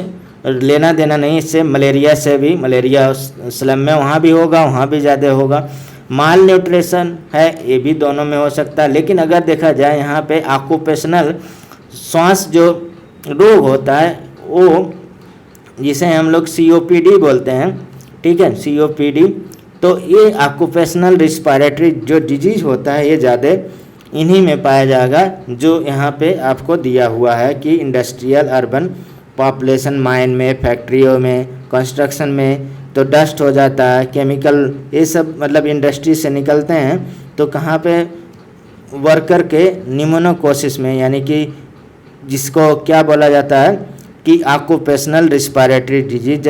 लेना देना नहीं इससे, मलेरिया से भी, मलेरिया स्लम में वहाँ भी होगा, वहाँ भी ज़्यादा होगा। माल न्यूट्रिशन है, ये भी दोनों में हो सकता है। लेकिन अगर देखा जाए यहाँ पे ऑक्यूपेशनल श्वास जो रोग होता है वो, जिसे हम लोग COPD बोलते हैं, ठीक है, COPD, तो ये ऑक्यूपेशनल रिस्पायरेटरी जो डिजीज होता है ये ज़्यादा इन्हीं में पाया जाएगा, जो यहाँ पे आपको दिया हुआ है कि इंडस्ट्रियल अर्बन पॉपुलेशन, माइन में, फैक्ट्रियों में, कंस्ट्रक्शन में तो डस्ट हो जाता है, केमिकल ये सब मतलब इंडस्ट्री से निकलते हैं, तो कहाँ पे वर्कर के निमोनोकोसिस में, यानी कि जिसको क्या बोला जाता है कि ऑक्यूपेशनल रिस्पायरेटरी डिजीज,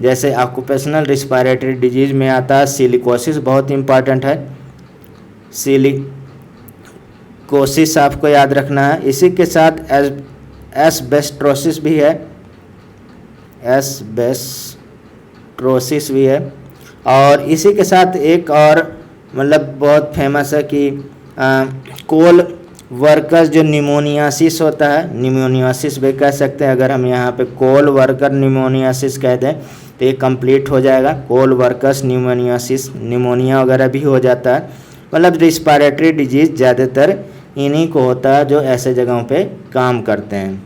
जैसे ऑक्यूपेशनल रिस्पायरेटरी डिजीज में आता है सिलिकोसिस, बहुत इंपॉर्टेंट है, सिलिकोसिस आपको याद रखना है। इसी के साथ एस्बेस्टोसिस भी है, एस्बेस्टोसिस भी है। और इसी के साथ एक और मतलब बहुत फेमस है कि कोल वर्कर्स जो निमोनियासिस होता है, निमोनियासिस भी कह सकते हैं। अगर हम यहाँ पे कोल वर्कर निमोनियासिस कह दें तो ये कंप्लीट हो जाएगा। कोल वर्कर्स निमोनियासिस, निमोनिया वगैरह भी हो जाता है। मतलब रिस्पायरेटरी डिजीज ज़्यादातर इन्हीं को होता है जो ऐसे जगहों पे काम करते हैं।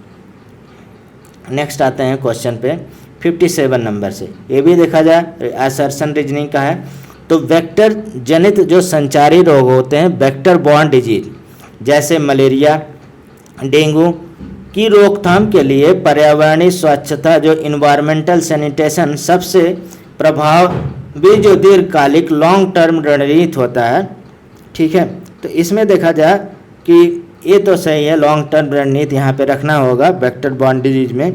नेक्स्ट आते हैं क्वेश्चन पे 57 नंबर से। ये भी देखा जाए असर्शन रीजनिंग का है। तो वेक्टर जनित जो संचारी रोग होते हैं, वेक्टर बॉर्न डिजीज, जैसे मलेरिया, डेंगू की रोकथाम के लिए पर्यावरणीय स्वच्छता जो इन्वायरमेंटल सैनिटेशन सबसे प्रभावी जो दीर्घकालिक लॉन्ग टर्म रणनीति होता है, ठीक है। तो इसमें देखा जाए कि ये तो सही है, लॉन्ग टर्म रणनीति यहाँ पे रखना होगा वेक्टर बॉर्न डिजीज में,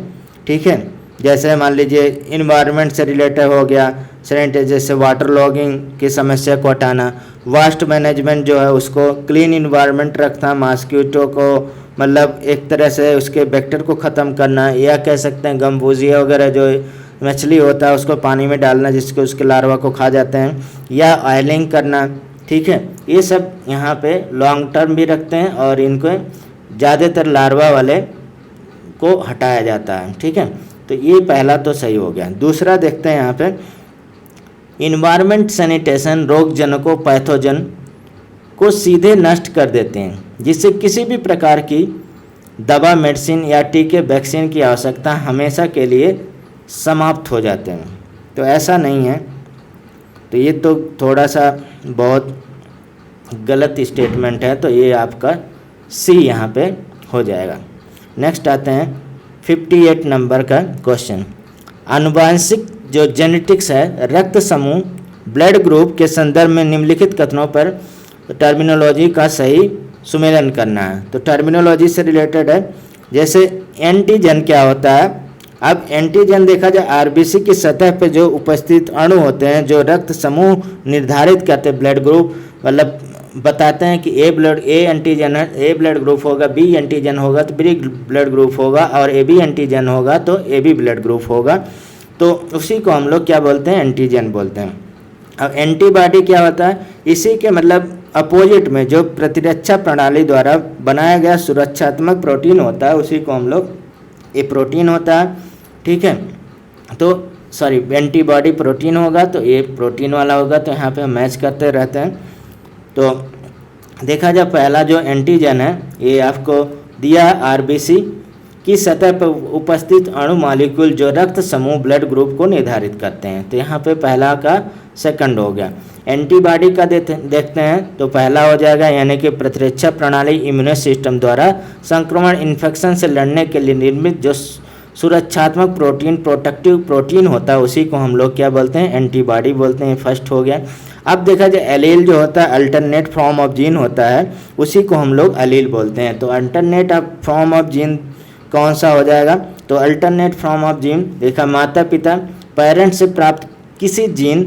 ठीक है। जैसे मान लीजिए इन्वायरमेंट से रिलेटेड हो गया, सैनिटेशन, जैसे वाटर लॉगिंग की समस्या को हटाना, वास्ट मैनेजमेंट जो है उसको क्लीन इन्वायरमेंट रखना, मॉस्किटो को मतलब एक तरह से उसके वेक्टर को ख़त्म करना, या कह सकते हैं गम्बूजिया वगैरह जो मछली होता है उसको पानी में डालना जिसको उसके लार्वा को खा जाते हैं, या ऑयलिंग करना, ठीक है। ये सब यहाँ पे लॉन्ग टर्म भी रखते हैं और इनको ज़्यादातर लार्वा वाले को हटाया जाता है, ठीक है। तो ये पहला तो सही हो गया। दूसरा देखते हैं यहाँ पे इन्वायरमेंट सैनिटेशन रोगजनकों पैथोजन को सीधे नष्ट कर देते हैं, जिससे किसी भी प्रकार की दवा, मेडिसिन या टीके, वैक्सीन की आवश्यकता हमेशा के लिए समाप्त हो जाते हैं। तो ऐसा नहीं है, तो ये तो थोड़ा सा बहुत गलत स्टेटमेंट है, तो ये आपका सी यहाँ पे हो जाएगा। नेक्स्ट आते हैं 58 नंबर का क्वेश्चन। आनुवांशिक जो जेनेटिक्स है, रक्त समूह, ब्लड ग्रुप के संदर्भ में निम्नलिखित कथनों पर टर्मिनोलॉजी का सही सुमेलन करना है। तो टर्मिनोलॉजी से रिलेटेड है, जैसे एंटीजन क्या होता है। अब एंटीजन देखा जाए आरबीसी की सतह पर जो उपस्थित अणु होते हैं जो रक्त समूह निर्धारित करते हैं, ब्लड ग्रुप मतलब बताते हैं कि ए एंटीजन है, ए ब्लड ग्रुप होगा, बी एंटीजन होगा तो बी ब्लड ग्रुप होगा, और ए बी एंटीजन होगा तो ए बी ब्लड ग्रुप होगा। तो उसी को हम लोग क्या बोलते हैं, एंटीजन बोलते हैं। अब एंटीबॉडी क्या होता है, इसी के मतलब अपोजिट में जो प्रतिरक्षा प्रणाली द्वारा बनाया गया सुरक्षात्मक प्रोटीन होता है, उसी को हम लोग, ये प्रोटीन होता है, ठीक है। तो सॉरी, एंटीबॉडी प्रोटीन होगा तो ये प्रोटीन वाला होगा, तो यहाँ पे हम मैच करते रहते हैं। तो देखा जाए पहला जो एंटीजन है ये आपको दिया आरबीसी की सतह पर उपस्थित अणु मॉलिक्यूल जो रक्त समूह ब्लड ग्रुप को निर्धारित करते हैं। तो यहाँ पे पहला का सेकंड हो गया। एंटीबॉडी का देखते हैं तो पहला हो जाएगा, यानी कि प्रतिरक्षा प्रणाली इम्यूनो सिस्टम द्वारा संक्रमण इन्फेक्शन से लड़ने के लिए निर्मित जो सुरक्षात्मक प्रोटीन, प्रोटेक्टिव प्रोटीन होता है, उसी को हम लोग क्या बोलते हैं, एंटीबॉडी बोलते हैं। फर्स्ट हो गया। अब देखा जाए एलील जो होता है अल्टरनेट फॉर्म ऑफ जीन होता है, उसी को हम लोग एलील बोलते हैं। तो अल्टरनेट फॉर्म ऑफ जीन कौन सा हो जाएगा, तो अल्टरनेट फॉर्म ऑफ जीन देखा माता पिता पेरेंट्स से प्राप्त किसी जीन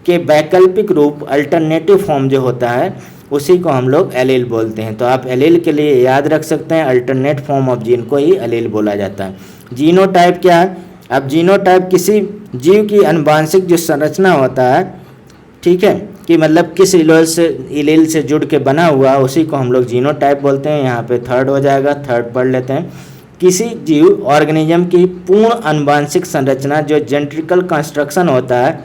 के वैकल्पिक रूप अल्टरनेटिव फॉर्म जो होता है उसी को हम लोग एलील बोलते हैं। तो आप एलील के लिए याद रख सकते हैं अल्टरनेट फॉर्म ऑफ जीन को ही एलील बोला जाता है। जीनोटाइप क्या है, अब जीनोटाइप किसी जीव की आनुवांशिक जो संरचना होता है, ठीक है, कि मतलब किस एलील से जुड़ के बना हुआ, उसी को हम लोग जीनोटाइप बोलते हैं। यहाँ पे थर्ड हो जाएगा, थर्ड पढ़ लेते हैं। किसी जीव ऑर्गेनिज्म की पूर्ण आनुवंशिक संरचना जो जेनेटिकल कंस्ट्रक्शन होता है,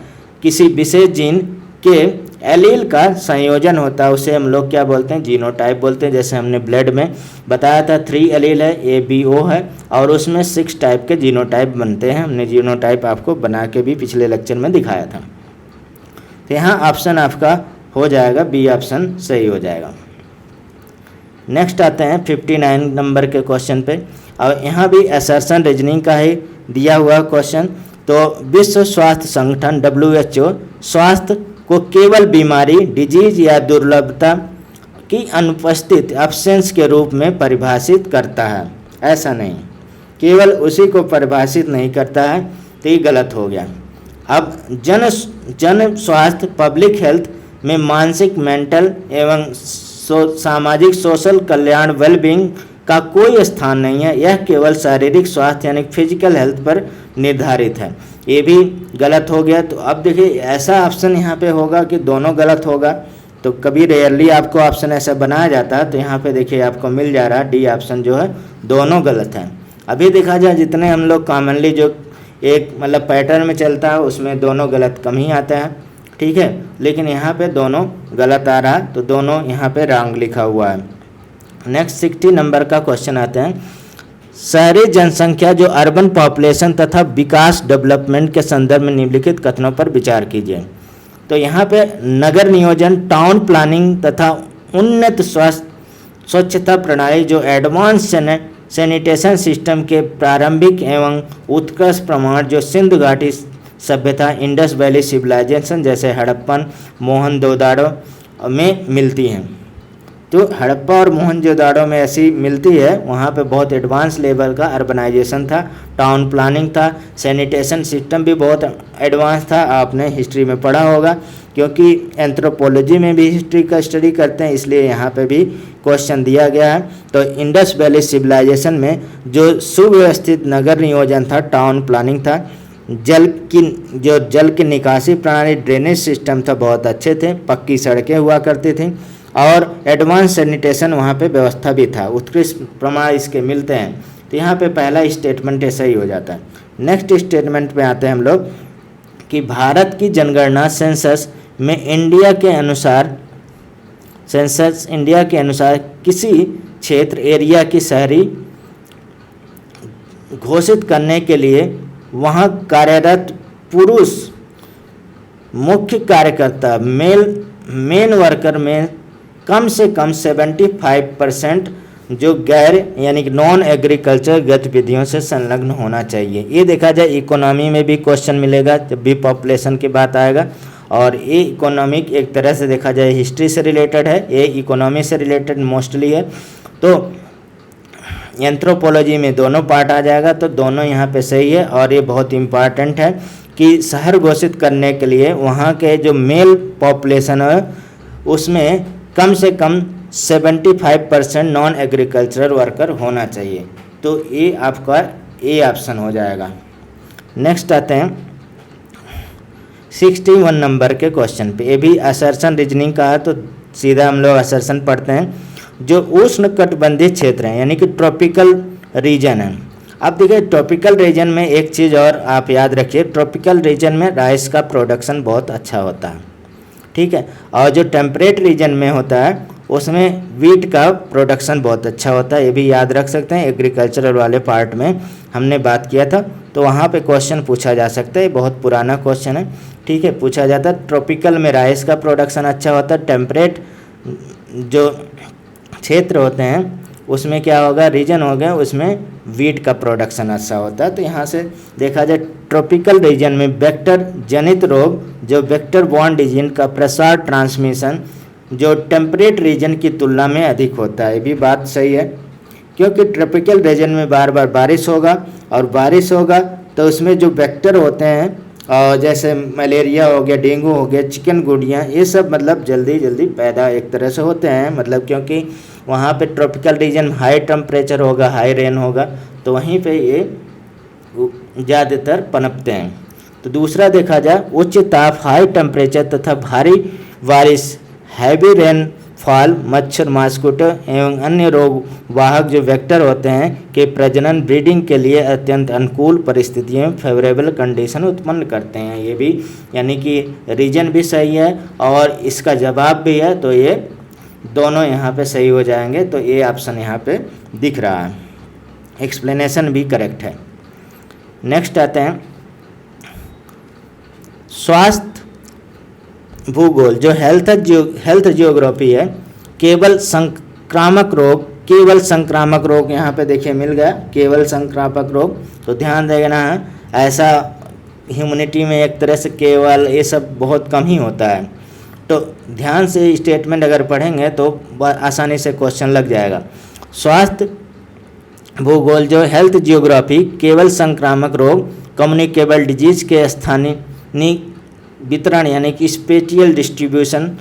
किसी विशेष जीन के एलील का संयोजन होता है, उसे हम लोग क्या बोलते हैं? जीनोटाइप बोलते हैं। जैसे हमने ब्लड में बताया था 3 एलील है, ABO है, और उसमें 6 टाइप के जीनोटाइप बनते हैं। हमने जीनोटाइप आपको बना के भी पिछले लेक्चर में दिखाया था। तो यहाँ ऑप्शन आपका हो जाएगा बी ऑप्शन सही हो जाएगा। नेक्स्ट आते हैं 59 नंबर के क्वेश्चन पे, और यहाँ भी असर्शन रीजनिंग का ही दिया हुआ क्वेश्चन। तो विश्व स्वास्थ्य संगठन WHO स्वास्थ्य को केवल बीमारी, डिजीज या दुर्लभता की अनुपस्थित एब्सेंस के रूप में परिभाषित करता है। ऐसा नहीं, केवल उसी को परिभाषित नहीं करता है, तो ये गलत हो गया। अब जन स्वास्थ्य पब्लिक हेल्थ में मानसिक, मेंटल एवं सामाजिक सोशल कल्याण वेलबींग का कोई स्थान नहीं है। यह केवल शारीरिक स्वास्थ्य यानी फिजिकल हेल्थ पर निर्धारित है। ये भी गलत हो गया। तो अब देखिए ऐसा ऑप्शन यहाँ पे होगा कि दोनों गलत होगा, तो कभी रेयरली आपको ऑप्शन ऐसा बनाया जाता है। तो यहाँ पे देखिए आपको मिल जा रहा है डी ऑप्शन जो है दोनों गलत है। अभी देखा जाए जितने हम लोग कॉमनली जो एक मतलब पैटर्न में चलता है उसमें दोनों गलत कम ही आता है, ठीक है, लेकिन यहाँ पे दोनों गलत आ रहा है, तो दोनों यहाँ पे रॉन्ग लिखा हुआ है। नेक्स्ट 60 नंबर का क्वेश्चन आते हैं। शहरी जनसंख्या जो अर्बन पॉपुलेशन तथा विकास डेवलपमेंट के संदर्भ में निम्नलिखित कथनों पर विचार कीजिए। तो यहाँ पे नगर नियोजन, टाउन प्लानिंग तथा उन्नत स्वच्छता प्रणाली जो एडवांस सैनिटेशन सिस्टम के प्रारंभिक एवं उत्कृष्ट प्रमाण जो सिंधु घाटी सभ्यता, इंडस वैली सिविलाइजेशन जैसे हड़प्पन, मोहनजोदाड़ो में मिलती हैं। तो हड़प्पा और मोहनजोदाड़ो में ऐसी मिलती है, वहाँ पे बहुत एडवांस लेवल का अर्बनाइजेशन था, टाउन प्लानिंग था, सैनिटेशन सिस्टम भी बहुत एडवांस था। आपने हिस्ट्री में पढ़ा होगा, क्योंकि एंथ्रोपोलॉजी में भी हिस्ट्री का स्टडी करते हैं, इसलिए यहाँ पे भी क्वेश्चन दिया गया है। तो इंडस वैली सिविलाइजेशन में जो सुव्यवस्थित नगर नियोजन था, टाउन प्लानिंग था, जल की निकासी प्रणाली, ड्रेनेज सिस्टम था, बहुत अच्छे थे, पक्की सड़कें हुआ करती थी, और एडवांस सैनिटेशन वहाँ पे व्यवस्था भी था, उत्कृष्ट प्रमाण इसके मिलते हैं। तो यहाँ पे पहला स्टेटमेंट ऐसा ही हो जाता है। नेक्स्ट स्टेटमेंट पे आते हैं हम लोग कि भारत की जनगणना सेंसस इंडिया के अनुसार किसी क्षेत्र एरिया की शहरी घोषित करने के लिए वहाँ कार्यरत पुरुष मुख्य कार्यकर्ता मेन वर्कर में कम से कम 75% जो गैर यानी कि नॉन एग्रीकल्चर गतिविधियों से संलग्न होना चाहिए। ये देखा जाए इकोनॉमी में भी क्वेश्चन मिलेगा जब भी पॉपुलेशन की बात आएगा, और ये इकोनॉमिक एक तरह से देखा जाए हिस्ट्री से रिलेटेड है, ये इकोनॉमी से रिलेटेड मोस्टली है। तो एंथ्रोपोलॉजी में दोनों पार्ट आ जाएगा, तो दोनों यहाँ पे सही है। और ये बहुत इम्पॉर्टेंट है कि शहर घोषित करने के लिए वहाँ के जो मेल पॉपुलेशन है उसमें कम से कम 75% नॉन एग्रीकल्चरल वर्कर होना चाहिए। तो ये आपका ए ऑप्शन हो जाएगा। नेक्स्ट आते हैं 61 नंबर के क्वेश्चन पे। ये भी असर्शन रीजनिंग का है, तो सीधा हम लोग असर्शन पढ़ते हैं। जो उष्णकटिबंधीय क्षेत्र हैं यानी कि ट्रॉपिकल रीजन है। अब देखिए ट्रॉपिकल रीजन में एक चीज़ और आप याद रखिए, ट्रॉपिकल रीजन में राइस का प्रोडक्शन बहुत अच्छा होता है, ठीक है, और जो टेम्परेट रीजन में होता है उसमें वीट का प्रोडक्शन बहुत अच्छा होता है। ये भी याद रख सकते हैं, एग्रीकल्चरल वाले पार्ट में हमने बात किया था, तो वहाँ पे क्वेश्चन पूछा जा सकता है। बहुत पुराना क्वेश्चन है, ठीक है, पूछा जाता है। ट्रॉपिकल में राइस का प्रोडक्शन अच्छा होता है, टेम्परेट जो क्षेत्र होते हैं उसमें क्या होगा, रीजन हो गया, उसमें वीट का प्रोडक्शन अच्छा होता है। तो यहाँ से देखा जाए ट्रॉपिकल रीजन में वेक्टर जनित रोग जो वेक्टर बॉर्न डिजीज का प्रसार ट्रांसमिशन जो टेम्परेट रीजन की तुलना में अधिक होता है। ये भी बात सही है, क्योंकि ट्रॉपिकल रीजन में बार बार बारिश होगा, और बारिश होगा तो उसमें जो वेक्टर होते हैं और जैसे मलेरिया हो गया, डेंगू हो गया, चिकनगुनिया, ये सब मतलब जल्दी जल्दी पैदा एक तरह से होते हैं, मतलब क्योंकि वहाँ पे ट्रॉपिकल रीजन हाई टेम्परेचर होगा, हाई रेन होगा, तो वहीं पे ये ज़्यादातर पनपते हैं। तो दूसरा देखा जाए उच्च ताप, हाई टेम्परेचर तथा भारी बारिश, हैवी रेनफॉल, मच्छर, मॉस्किटो एवं अन्य रोग वाहक जो वेक्टर होते हैं के प्रजनन ब्रीडिंग के लिए अत्यंत अनुकूल परिस्थितियों में फेवरेबल कंडीशन उत्पन्न करते हैं। ये भी यानी कि रीजन भी सही है और इसका जवाब भी है, तो ये दोनों यहाँ पे सही हो जाएंगे। तो ये ऑप्शन यहाँ पे दिख रहा है, एक्सप्लेनेशन भी करेक्ट है। नेक्स्ट आते हैं स्वास्थ्य भूगोल, जो हेल्थ जियोग्राफी है। केवल संक्रामक रोग यहाँ पे देखिए मिल गया, केवल संक्रामक रोग। तो ध्यान देना है, ऐसा ह्यूमैनिटी में एक तरह से केवल ये सब बहुत कम ही होता है। तो ध्यान से स्टेटमेंट अगर पढ़ेंगे तो आसानी से क्वेश्चन लग जाएगा। स्वास्थ्य भूगोल जो हेल्थ जियोग्राफी केवल संक्रामक रोग, कम्युनिकेबल डिजीज के स्थानीय वितरण यानी कि स्पेटियल डिस्ट्रीब्यूशन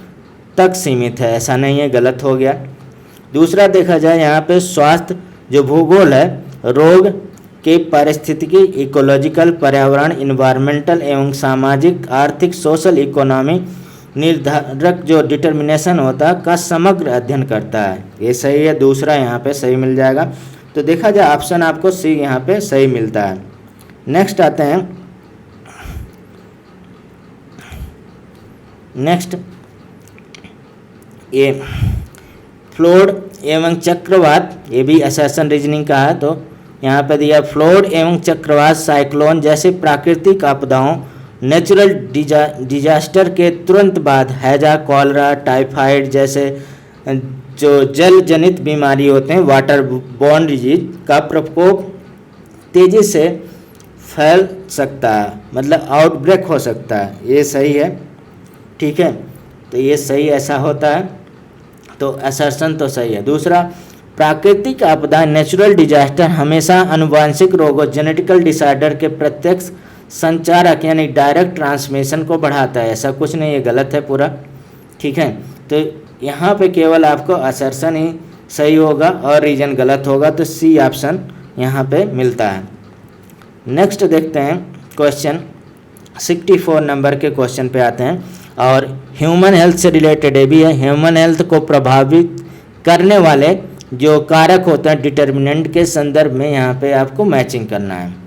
तक सीमित है। ऐसा नहीं है, गलत हो गया। दूसरा देखा जाए यहाँ पे स्वास्थ्य जो भूगोल है रोग के पारिस्थितिकी, इकोलॉजिकल, पर्यावरण, इन्वायरमेंटल एवं सामाजिक, आर्थिक, सोशल, इकोनॉमी निर्धारक जो डिटर्मिनेशन होता है का समग्र अध्ययन करता है। ये सही है, दूसरा यहाँ पे सही मिल जाएगा। तो देखा जाए ऑप्शन आपको सी यहाँ पे सही मिलता है। नेक्स्ट आते हैं, नेक्स्ट ये फ्लोड एवं चक्रवात, ये भी असर्शन रीजनिंग का है। तो यहाँ पे दिया फ्लोड एवं चक्रवात, साइक्लोन जैसे प्राकृतिक आपदाओं, नेचुरल डिजास्टर के तुरंत बाद हैजा, कॉलरा, टाइफाइड जैसे जो जल जनित बीमारी होते हैं, वाटर बॉर्न डिजीज का प्रकोप तेजी से फैल सकता है, मतलब आउटब्रेक हो सकता है। ये सही है, ठीक है। तो ये सही ऐसा होता है, तो असर्शन तो सही है। दूसरा प्राकृतिक आपदा, नेचुरल डिजास्टर हमेशा अनुवांशिक रोगों, जेनेटिकल डिसऑर्डर के प्रत्यक्ष संचारक यानी डायरेक्ट ट्रांसमिशन को बढ़ाता है। ऐसा कुछ नहीं, ये गलत है पूरा, ठीक है। तो यहाँ पे केवल आपको असर्शन ही सही होगा और रीजन गलत होगा, तो सी ऑप्शन यहाँ पे मिलता है। नेक्स्ट देखते हैं क्वेश्चन 64 नंबर के क्वेश्चन पे आते हैं और ह्यूमन हेल्थ से रिलेटेड है भी है। ह्यूमन हेल्थ को प्रभावित करने वाले जो कारक होते हैं डिटर्मिनेंट के संदर्भ में यहाँ पे आपको मैचिंग करना है।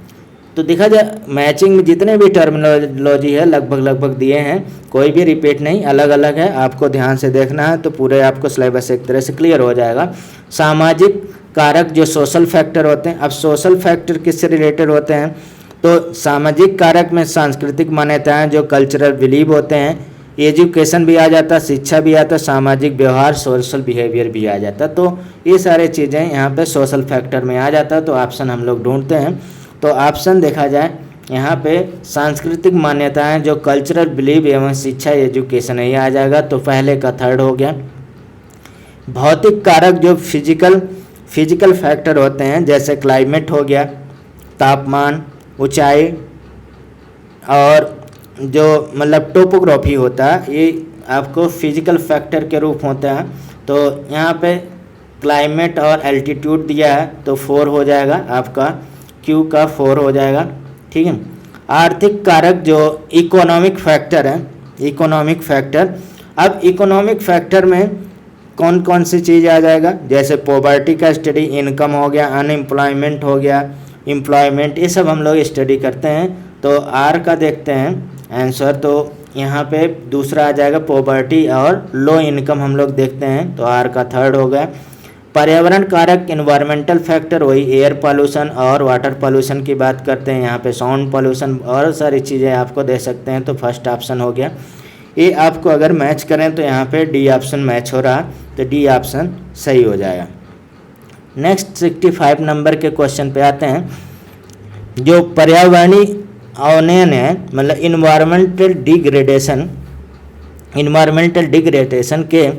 तो देखा जाए मैचिंग में जितने भी टर्मिनोलॉजी है लगभग दिए हैं, कोई भी रिपीट नहीं, अलग अलग है, आपको ध्यान से देखना है तो पूरे आपको सिलेबस एक तरह से क्लियर हो जाएगा। सामाजिक कारक जो सोशल फैक्टर होते हैं, अब सोशल फैक्टर किससे रिलेटेड होते हैं, तो सामाजिक कारक में सांस्कृतिक मान्यताएं जो कल्चरल बिलीव होते हैं, एजुकेशन भी आ जाता, शिक्षा भी आता, सामाजिक व्यवहार सोशल बिहेवियर भी आ जाता। तो ये सारे चीज़ें यहाँ पे सोशल फैक्टर में आ जाता, तो ऑप्शन हम लोग ढूंढते हैं। तो ऑप्शन देखा जाए यहाँ पे सांस्कृतिक मान्यताएं जो कल्चरल बिलीव एवं शिक्षा एजुकेशन ये आ जाएगा, तो पहले का थर्ड हो गया। भौतिक कारक जो फिजिकल फैक्टर होते हैं जैसे क्लाइमेट हो गया, तापमान, ऊंचाई और जो मतलब टोपोग्राफी होता है, ये आपको फिजिकल फैक्टर के रूप होते हैं। तो यहाँ पे क्लाइमेट और एल्टीट्यूड दिया है तो 4 हो जाएगा, आपका क्यू का 4 हो जाएगा, ठीक है। आर्थिक कारक जो इकोनॉमिक फैक्टर है, इकोनॉमिक फैक्टर, अब इकोनॉमिक फैक्टर में कौन कौन सी चीज़ आ जाएगा, जैसे पॉवर्टी का स्टडी, इनकम हो गया, अनएम्प्लॉयमेंट हो गया, एम्प्लॉयमेंट, ये सब हम लोग स्टडी करते हैं। तो आर का देखते हैं आंसर, तो यहाँ पे दूसरा आ जाएगा पॉवर्टी और लो इनकम हम लोग देखते हैं, तो आर का थर्ड हो गया। पर्यावरण कारक इन्वायरमेंटल फैक्टर वही एयर पॉल्यूशन और वाटर पॉल्यूशन की बात करते हैं, यहाँ पे साउंड पॉल्यूशन और सारी चीज़ें आपको दे सकते हैं, तो फर्स्ट ऑप्शन हो गया। ये आपको अगर मैच करें तो यहाँ पे डी ऑप्शन मैच हो रहा, तो डी ऑप्शन सही हो जाएगा। नेक्स्ट 65 नंबर के क्वेश्चन पे आते हैं, जो पर्यावरणीय अवनयन है, मतलब इन्वायरमेंटल डिग्रेडेशन के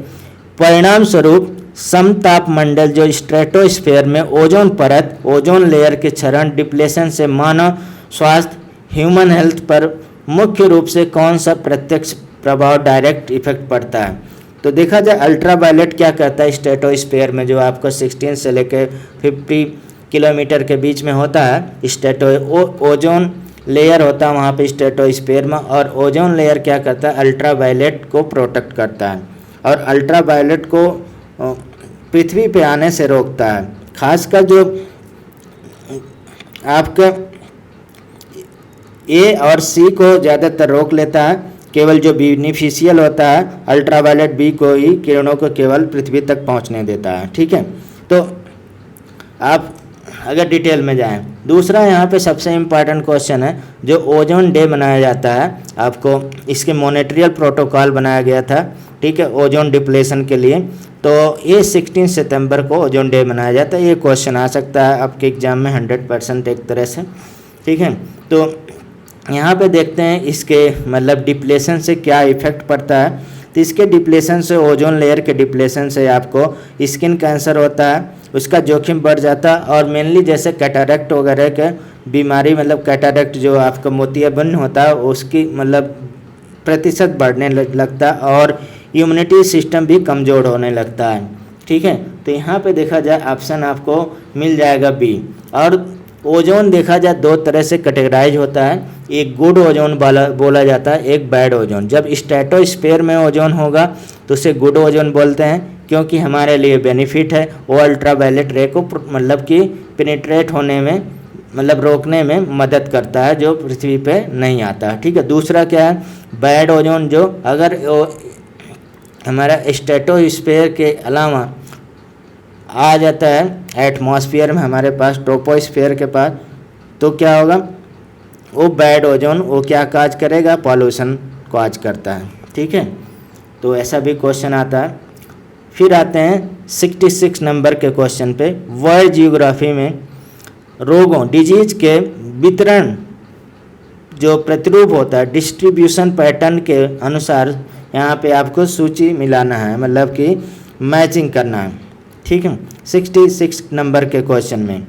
परिणाम स्वरूप समतापमंडल जो स्ट्रेटोस्फेयर में ओजोन परत, ओजोन लेयर के क्षरण, डिप्लेशन से मानव स्वास्थ्य, ह्यूमन हेल्थ पर मुख्य रूप से कौन सा प्रत्यक्ष प्रभाव, डायरेक्ट इफेक्ट पड़ता है। तो देखा जाए अल्ट्रावायलेट क्या कहता है, स्ट्रेटोस्फेयर में जो आपको 16 से लेकर 50 किलोमीटर के बीच में होता है ओजोन लेयर होता है वहाँ पे स्ट्रेटोस्फीयर में, और ओजोन लेयर क्या करता है, अल्ट्रावायलेट को प्रोटेक्ट करता है और अल्ट्रावायलेट को पृथ्वी पे आने से रोकता है। खासकर जो आपका ए और सी को ज़्यादातर रोक लेता है, केवल जो बेनिफिशियल होता है अल्ट्रावायलेट बी को ही किरणों को केवल पृथ्वी तक पहुंचने देता है। ठीक है, तो आप अगर डिटेल में जाएं, दूसरा यहाँ पे सबसे इम्पॉर्टेंट क्वेश्चन है, जो ओजोन डे मनाया जाता है, आपको इसके मॉनेट्रियल प्रोटोकॉल बनाया गया था, ठीक है, ओजोन डिप्लेशन के लिए। तो ये 16 सितंबर को ओजोन डे मनाया जाता है। ये क्वेश्चन आ सकता है आपके एग्जाम में 100% एक तरह से। ठीक है, तो यहाँ पे देखते हैं इसके मतलब डिप्लेशन से क्या इफेक्ट पड़ता है। तो इसके डिप्लेशन से, ओजोन लेयर के डिप्लेशन से आपको स्किन कैंसर होता है, उसका जोखिम बढ़ जाता है, और मेनली जैसे कैटरेक्ट वगैरह के बीमारी, मतलब कैटरेक्ट जो आपका मोतियाबिंद होता है उसकी मतलब प्रतिशत बढ़ने लगता है, और इम्यूनिटी सिस्टम भी कमज़ोर होने लगता है। ठीक है, तो यहाँ पे देखा जाए ऑप्शन आपको मिल जाएगा बी। और ओजोन देखा जाए दो तरह से कैटेगराइज होता है, एक गुड ओजोन बोला जाता है, एक बैड ओजोन। जब स्ट्रेटोस्फीयर में ओजोन होगा तो उसे गुड ओजोन बोलते हैं, क्योंकि हमारे लिए बेनिफिट है, वो अल्ट्रावायलेट रे को मतलब कि पेनिट्रेट होने में मतलब रोकने में मदद करता है, जो पृथ्वी पे नहीं आता है। ठीक है, दूसरा क्या है, बैड ओजोन, जो अगर हमारा स्ट्रेटोस्फीयर के अलावा आ जाता है एटमॉस्फेयर में, हमारे पास ट्रोपोस्फीयर के पास, तो क्या होगा, वो बैड ओजोन वो क्या काज करेगा, पॉल्यूशन काज करता है। ठीक है, तो ऐसा भी क्वेश्चन आता है। फिर आते हैं 66 नंबर के क्वेश्चन पे, वर्ल्ड जियोग्राफी में रोगों डिजीज के वितरण जो प्रतिरूप होता है, डिस्ट्रीब्यूशन पैटर्न के अनुसार यहाँ पे आपको सूची मिलाना है, मतलब कि मैचिंग करना है। ठीक है, 66 नंबर के क्वेश्चन में,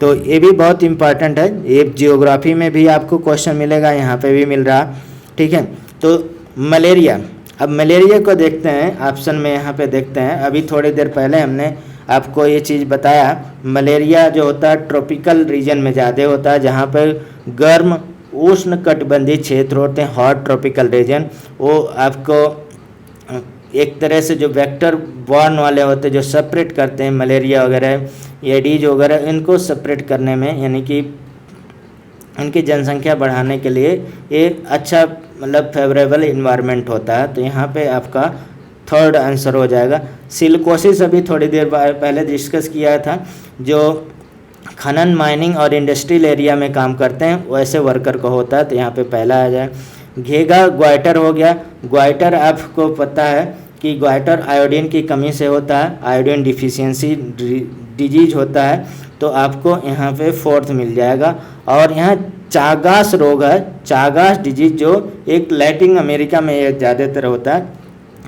तो ये भी बहुत इंपॉर्टेंट है, ये जियोग्राफी में भी आपको क्वेश्चन मिलेगा, यहाँ पे भी मिल रहा। ठीक है, तो मलेरिया, अब मलेरिया को देखते हैं ऑप्शन में, यहाँ पे देखते हैं। अभी थोड़ी देर पहले हमने आपको ये चीज़ बताया, मलेरिया जो होता है ट्रॉपिकल रीजन में ज़्यादा होता है, जहाँ पर गर्म उष्ण कटिबंधीय क्षेत्र होते हैं, हॉट ट्रॉपिकल रीजन। वो आपको एक तरह से जो वेक्टर बॉर्न वाले होते हैं, जो सेपरेट करते हैं मलेरिया वगैरह, एडीज वगैरह, इनको सेपरेट करने में, यानी कि इनकी जनसंख्या बढ़ाने के लिए ये अच्छा मतलब फेवरेबल इन्वायरमेंट होता है। तो यहाँ पे आपका थर्ड आंसर हो जाएगा। सिलिकोसिस अभी थोड़ी देर पहले डिस्कस किया था, जो खनन, माइनिंग और इंडस्ट्रियल एरिया में काम करते हैं वैसे वर्कर को होता है, तो यहाँ पे पहला आ जाए। घेगा ग्वाइटर हो गया, ग्वाइटर आपको पता है कि ग्वाइटर आयोडीन की कमी से होता है, आयोडीन डिफिशियंसी डिजीज होता है, तो आपको यहाँ पे फोर्थ मिल जाएगा। और यहाँ चागास रोग है, चागास डिजीज, जो एक लैटिन अमेरिका में ये ज़्यादातर होता है,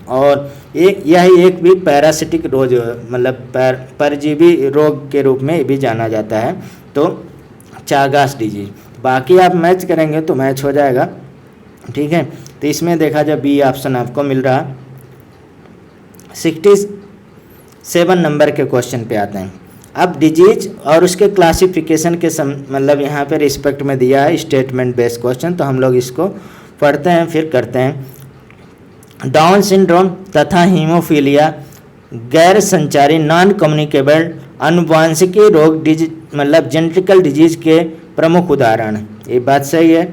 और यह एक भी पैरासिटिक रोग मतलब परजीवी रोग के रूप में भी जाना जाता है, तो चागास डिजीज। बाकी आप मैच करेंगे तो मैच हो जाएगा। ठीक है, तो इसमें देखा जाए बी ऑप्शन आपको मिल रहा। 67 नंबर के क्वेश्चन पे आते हैं। अब डिजीज और उसके क्लासिफिकेशन के मतलब यहाँ पे रिस्पेक्ट में दिया है स्टेटमेंट बेस्ड क्वेश्चन, तो हम लोग इसको पढ़ते हैं फिर करते हैं। डाउन सिंड्रोम तथा हीमोफीलिया गैर संचारी नॉन कम्युनिकेबल अनुवांशिकी रोग मतलब जेनेटिकल डिजीज के प्रमुख उदाहरण। ये बात सही है,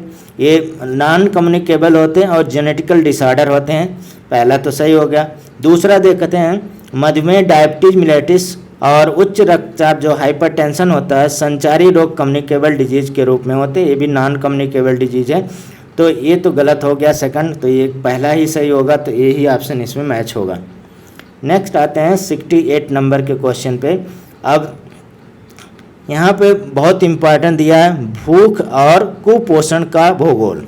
ये नॉन कम्युनिकेबल होते हैं और जेनेटिकल डिसऑर्डर होते हैं, पहला तो सही हो गया। दूसरा देखते हैं मधुमेह, डायबिटीज मिलेटिस और उच्च रक्तचाप जो हाइपरटेंशन होता है, संचारी रोग कम्युनिकेबल डिजीज के रूप में होते हैं, ये भी नॉन कम्युनिकेबल डिजीज है। तो ये तो गलत हो गया सेकंड, तो ये पहला ही सही होगा, तो ये ही ऑप्शन इसमें मैच होगा। नेक्स्ट आते हैं 68 नंबर के क्वेश्चन पे। अब यहाँ पे बहुत इम्पोर्टेंट दिया है, भूख और कुपोषण का भूगोल।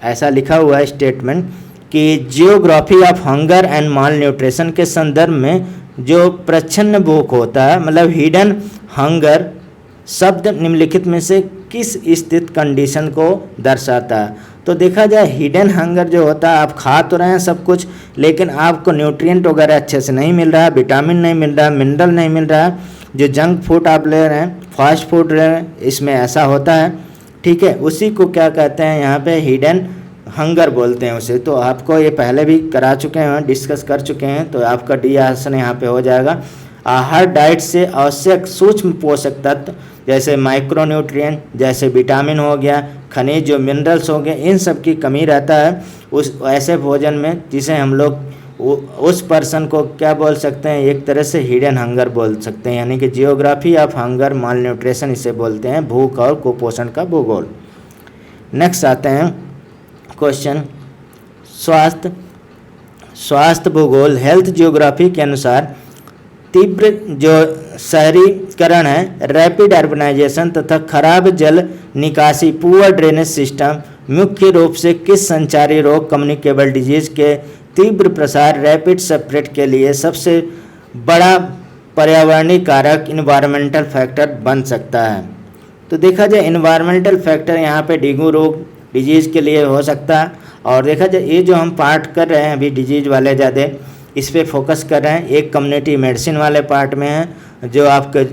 ऐसा लिखा हुआ है स्टेटमेंट कि geography of hunger and mall nutrition के संदर्भ में जो प्रच्छन्न भूख होता है, मतलब हिडन हंगर शब्द निम्नलिखित में से किस स्थित कंडीशन को दर्शाता है। तो देखा जाए हिडन हंगर जो होता है, आप खा तो रहे हैं सब कुछ, लेकिन आपको न्यूट्रिएंट वगैरह अच्छे से नहीं मिल रहा है, विटामिन नहीं मिल रहा है, मिनरल नहीं मिल रहा है, जो जंक फूड आप ले रहे हैं, फास्ट फूड ले रहे हैं, इसमें ऐसा होता है। ठीक है, उसी को क्या कहते हैं यहाँ पे हिडन हंगर बोलते हैं उसे। तो आपको ये पहले भी करा चुके हैं, डिस्कस कर चुके हैं, तो आपका डी ऑप्शन यहाँ पे हो जाएगा। आहार डाइट से आवश्यक सूक्ष्म पोषक तत्व जैसे माइक्रोन्यूट्रिएंट, जैसे विटामिन हो गया, खनिज जो मिनरल्स हो गए, इन सब की कमी रहता है उस ऐसे भोजन में, जिसे हम लोग उस पर्सन को क्या बोल सकते हैं, एक तरह से हिडन हंगर बोल सकते हैं, यानी कि geography of hunger mall nutrition इसे बोलते हैं, भूख और कुपोषण का भूगोल। नेक्स्ट आते हैं क्वेश्चन स्वास्थ्य भूगोल हेल्थ जियोग्राफी के अनुसार तीव्र जो शहरीकरण है, रैपिड अर्बनाइजेशन तथा खराब जल निकासी, पुअर ड्रेनेज सिस्टम मुख्य रूप से किस संचारी रोग कम्युनिकेबल डिजीज के तीव्र प्रसार रैपिड स्प्रेड के लिए सबसे बड़ा पर्यावरणीय कारक इन्वायरमेंटल फैक्टर बन सकता है? तो देखा जाए इन्वायरमेंटल फैक्टर यहाँ पे डेंगू रोग डिजीज़ के लिए हो सकता है। और देखा जाए ये जो हम पार्ट कर रहे हैं अभी डिजीज़ वाले ज़्यादा इस पे फोकस कर रहे हैं, एक कम्युनिटी मेडिसिन वाले पार्ट में है जो आपके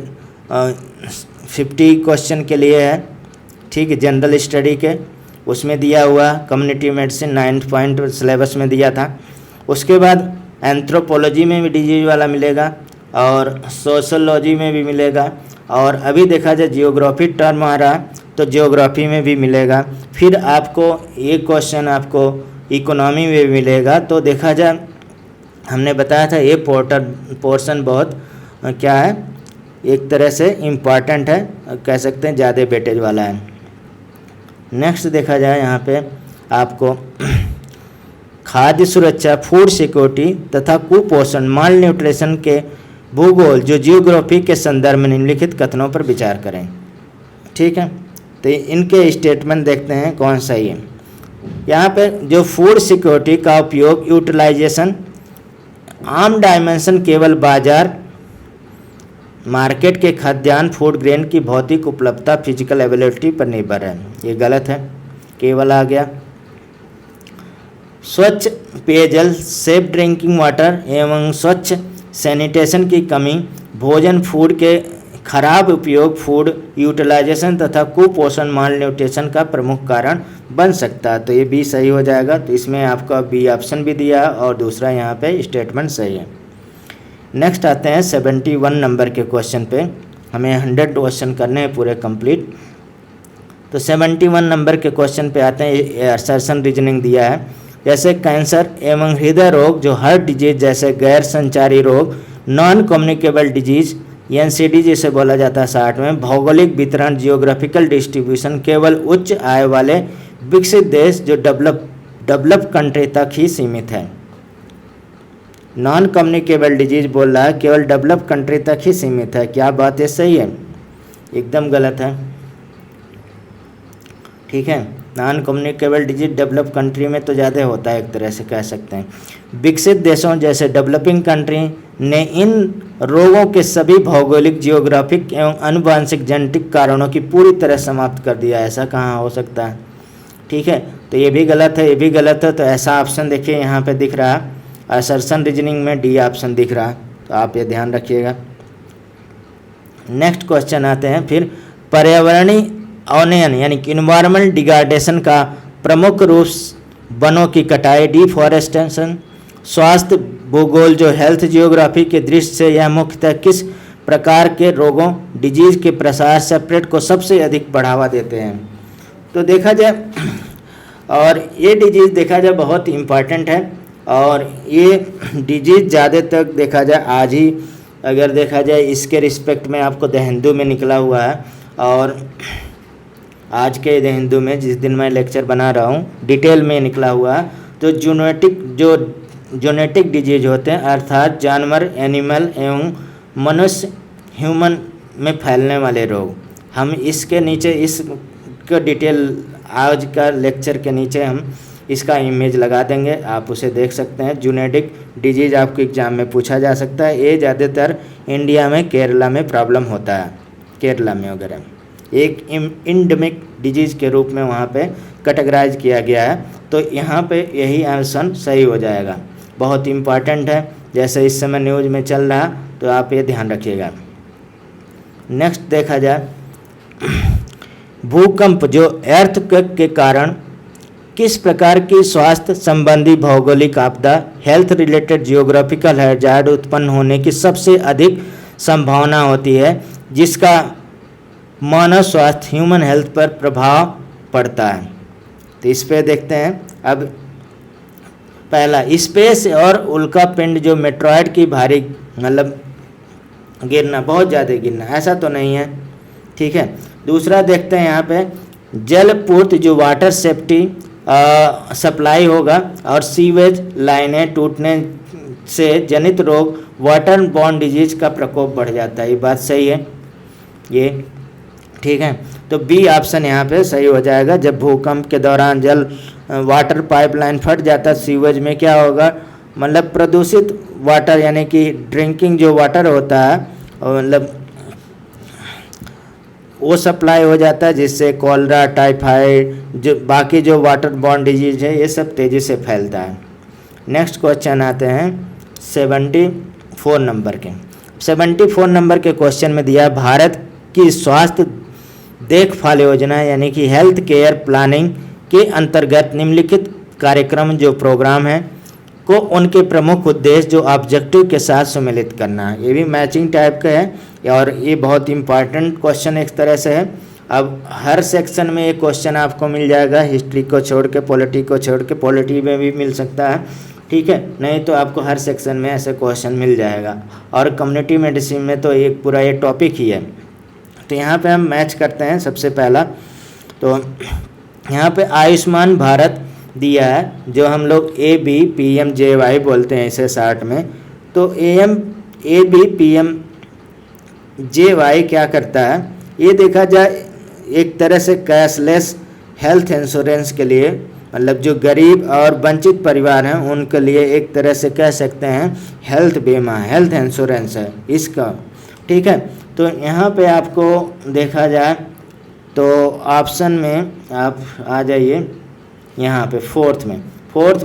50 क्वेश्चन के लिए है, ठीक है, जनरल स्टडी के उसमें दिया हुआ कम्युनिटी मेडिसिन 9 पॉइंट सिलेबस में दिया था। उसके बाद एंथ्रोपोलॉजी में भी डिजीज वाला मिलेगा और सोशोलॉजी में भी मिलेगा, और अभी देखा जाए जियोग्राफी टर्म आ रहा तो जियोग्राफी में भी मिलेगा। फिर आपको एक क्वेश्चन आपको इकोनॉमी में भी मिलेगा। तो देखा जाए हमने बताया था ये पोर्शन बहुत क्या है, एक तरह से इम्पॉर्टेंट है, कह सकते हैं ज़्यादा वेटेज वाला है। नेक्स्ट देखा जाए यहाँ पे आपको खाद्य सुरक्षा, फूड सिक्योरिटी तथा कुपोषण माल न्यूट्रिशन के भूगोल जो जियोग्राफी के संदर्भ में निम्नलिखित कथनों पर विचार करें। ठीक है, तो इनके स्टेटमेंट देखते हैं कौन सही है। यहाँ पे जो फूड सिक्योरिटी का उपयोग यूटिलाइजेशन आम डायमेंशन केवल बाजार मार्केट के खाद्यान्न फूड ग्रेन की भौतिक उपलब्धता फिजिकल अवेलेबिलिटी पर निर्भर है, ये गलत है, केवल आ गया। स्वच्छ पेयजल सेफ ड्रिंकिंग वाटर एवं स्वच्छ सैनिटेशन की कमी भोजन फूड के खराब उपयोग फूड यूटिलाइजेशन तथा कुपोषण माल न्यूट्रिशन का प्रमुख कारण बन सकता है। तो ये भी सही हो जाएगा। तो इसमें आपका बी ऑप्शन भी दिया और दूसरा यहाँ पे स्टेटमेंट सही है। नेक्स्ट आते हैं 71 नंबर के क्वेश्चन पे, हमें 100 क्वेश्चन करने हैं पूरे कंप्लीट। तो 71 नंबर के क्वेश्चन पे आते हैं, असर्शन रीजनिंग दिया है, जैसे कैंसर एवं हृदय रोग जो हार्ट डिजीज जैसे गैर संचारी रोग नॉन कम्युनिकेबल डिजीज एनसीडी जिसे बोला जाता है शॉर्ट में, भौगोलिक वितरण जियोग्राफिकल डिस्ट्रीब्यूशन केवल उच्च आय वाले विकसित देश जो डेवलप कंट्री तक ही सीमित है। नॉन कम्युनिकेबल डिजीज बोल रहा है केवल डेवलप कंट्री तक ही सीमित है, क्या बात है, सही है? एकदम गलत है। ठीक है, non communicable disease develop country में तो ज़्यादा होता है, एक तरह से कह सकते हैं। विकसित देशों जैसे डेवलपिंग कंट्री ने इन रोगों के सभी भौगोलिक जियोग्राफिक एवं आनुवंशिक जेनेटिक कारणों की पूरी तरह समाप्त कर दिया। ऐसा कहाँ हो सकता है? ठीक है, तो ये भी गलत है, ये भी गलत है। तो ऐसा ऑप्शन देखिए यहाँ पे दिख रहा है, असर्शन रीजनिंग में डी ऑप्शन दिख रहा है, तो आप ये ध्यान रखिएगा। नेक्स्ट क्वेश्चन आते हैं फिर, पर्यावरणीय अवनयन यानी कि इन्वायरमेंटल डिग्रेडेशन का प्रमुख रूप वनों की कटाई डिफॉरेस्टेशन, स्वास्थ्य भूगोल जो हेल्थ जियोग्राफी के दृष्टि से यह मुख्यतः किस प्रकार के रोगों डिजीज के प्रसार स्प्रेड को सबसे अधिक बढ़ावा देते हैं? तो देखा जाए और ये डिजीज देखा जाए बहुत इम्पॉर्टेंट है, और ये डिजीज ज़्यादा तक देखा जाए आज ही अगर देखा जाए इसके रिस्पेक्ट में आपको द हिंदू में निकला हुआ है, और आज के द हिंदू में जिस दिन मैं लेक्चर बना रहा हूँ डिटेल में निकला हुआ है। तो जोनेटिक डिजीज होते हैं अर्थात जानवर एनिमल एवं मनुष्य ह्यूमन में फैलने वाले रोग। हम इसके नीचे इसका डिटेल आज का लेक्चर के नीचे हम इसका इमेज लगा देंगे, आप उसे देख सकते हैं। जोनेटिक डिजीज आपको एग्जाम में पूछा जा सकता है। ये ज़्यादातर इंडिया में केरला में प्रॉब्लम होता है, केरला में वगैरह एक इंडेमिक डिजीज़ के रूप में वहाँ पे कैटेगराइज किया गया है। तो यहाँ पे यही आंसर सही हो जाएगा, बहुत इम्पॉर्टेंट है, जैसे इस समय न्यूज़ में चल रहा, तो आप ये ध्यान रखिएगा। नेक्स्ट देखा जाए भूकंप जो earthquake के कारण किस प्रकार की स्वास्थ्य संबंधी भौगोलिक आपदा हेल्थ रिलेटेड जियोग्राफिकल हैजार्ड उत्पन्न होने की सबसे अधिक संभावना होती है, जिसका मानव स्वास्थ्य ह्यूमन हेल्थ पर प्रभाव पड़ता है। तो इस पे देखते हैं। अब पहला, स्पेस और उल्का पिंड जो मेट्रॉइड की भारी मतलब गिरना, बहुत ज़्यादा गिरना, ऐसा तो नहीं है, ठीक है। दूसरा देखते हैं यहाँ पे जल पूर्ति जो वाटर सेफ्टी सप्लाई होगा और सीवेज लाइनें टूटने से जनित रोग वाटर बॉर्न डिजीज का प्रकोप बढ़ जाता है। ये बात सही है ये, ठीक है। तो बी ऑप्शन यहाँ पे सही हो जाएगा। जब भूकंप के दौरान जल वाटर पाइपलाइन फट जाता है सीवेज में, क्या होगा, मतलब प्रदूषित वाटर यानी कि ड्रिंकिंग जो वाटर होता है मतलब वो सप्लाई हो जाता है, जिससे कॉलरा, टाइफाइड, जो बाकी जो वाटर बॉर्न डिजीज है ये सब तेज़ी से फैलता है। नेक्स्ट क्वेश्चन आते हैं 74 नंबर के। 74 नंबर के क्वेश्चन में दिया भारत की स्वास्थ्य देखभाल योजना यानी कि हेल्थ केयर प्लानिंग के अंतर्गत निम्नलिखित कार्यक्रम जो प्रोग्राम है को उनके प्रमुख उद्देश्य जो ऑब्जेक्टिव के साथ सम्मिलित करना है। ये भी मैचिंग टाइप का है और ये बहुत इंपॉर्टेंट क्वेश्चन एक तरह से है। अब हर सेक्शन में एक क्वेश्चन आपको मिल जाएगा, हिस्ट्री को छोड़ के, पॉलिटी को छोड़ के, पॉलिटी में भी मिल सकता है, ठीक है, नहीं तो आपको हर सेक्शन में ऐसे क्वेश्चन मिल जाएगा। और कम्युनिटी मेडिसिन में तो एक पूरा ये टॉपिक ही है। तो यहाँ पे हम मैच करते हैं। सबसे पहला तो यहाँ पे आयुष्मान भारत दिया है, जो हम लोग ABPMJY बोलते हैं इसे शार्ट में। तो ABPMJY क्या करता है, ये देखा जाए एक तरह से कैशलेस हेल्थ इंश्योरेंस के लिए, मतलब जो गरीब और वंचित परिवार हैं उनके लिए एक तरह से कह सकते हैं हेल्थ बीमा, हेल्थ इंश्योरेंस है इसका, ठीक है। तो यहाँ पे आपको देखा जाए तो ऑप्शन में आप आ जाइए यहाँ पे फोर्थ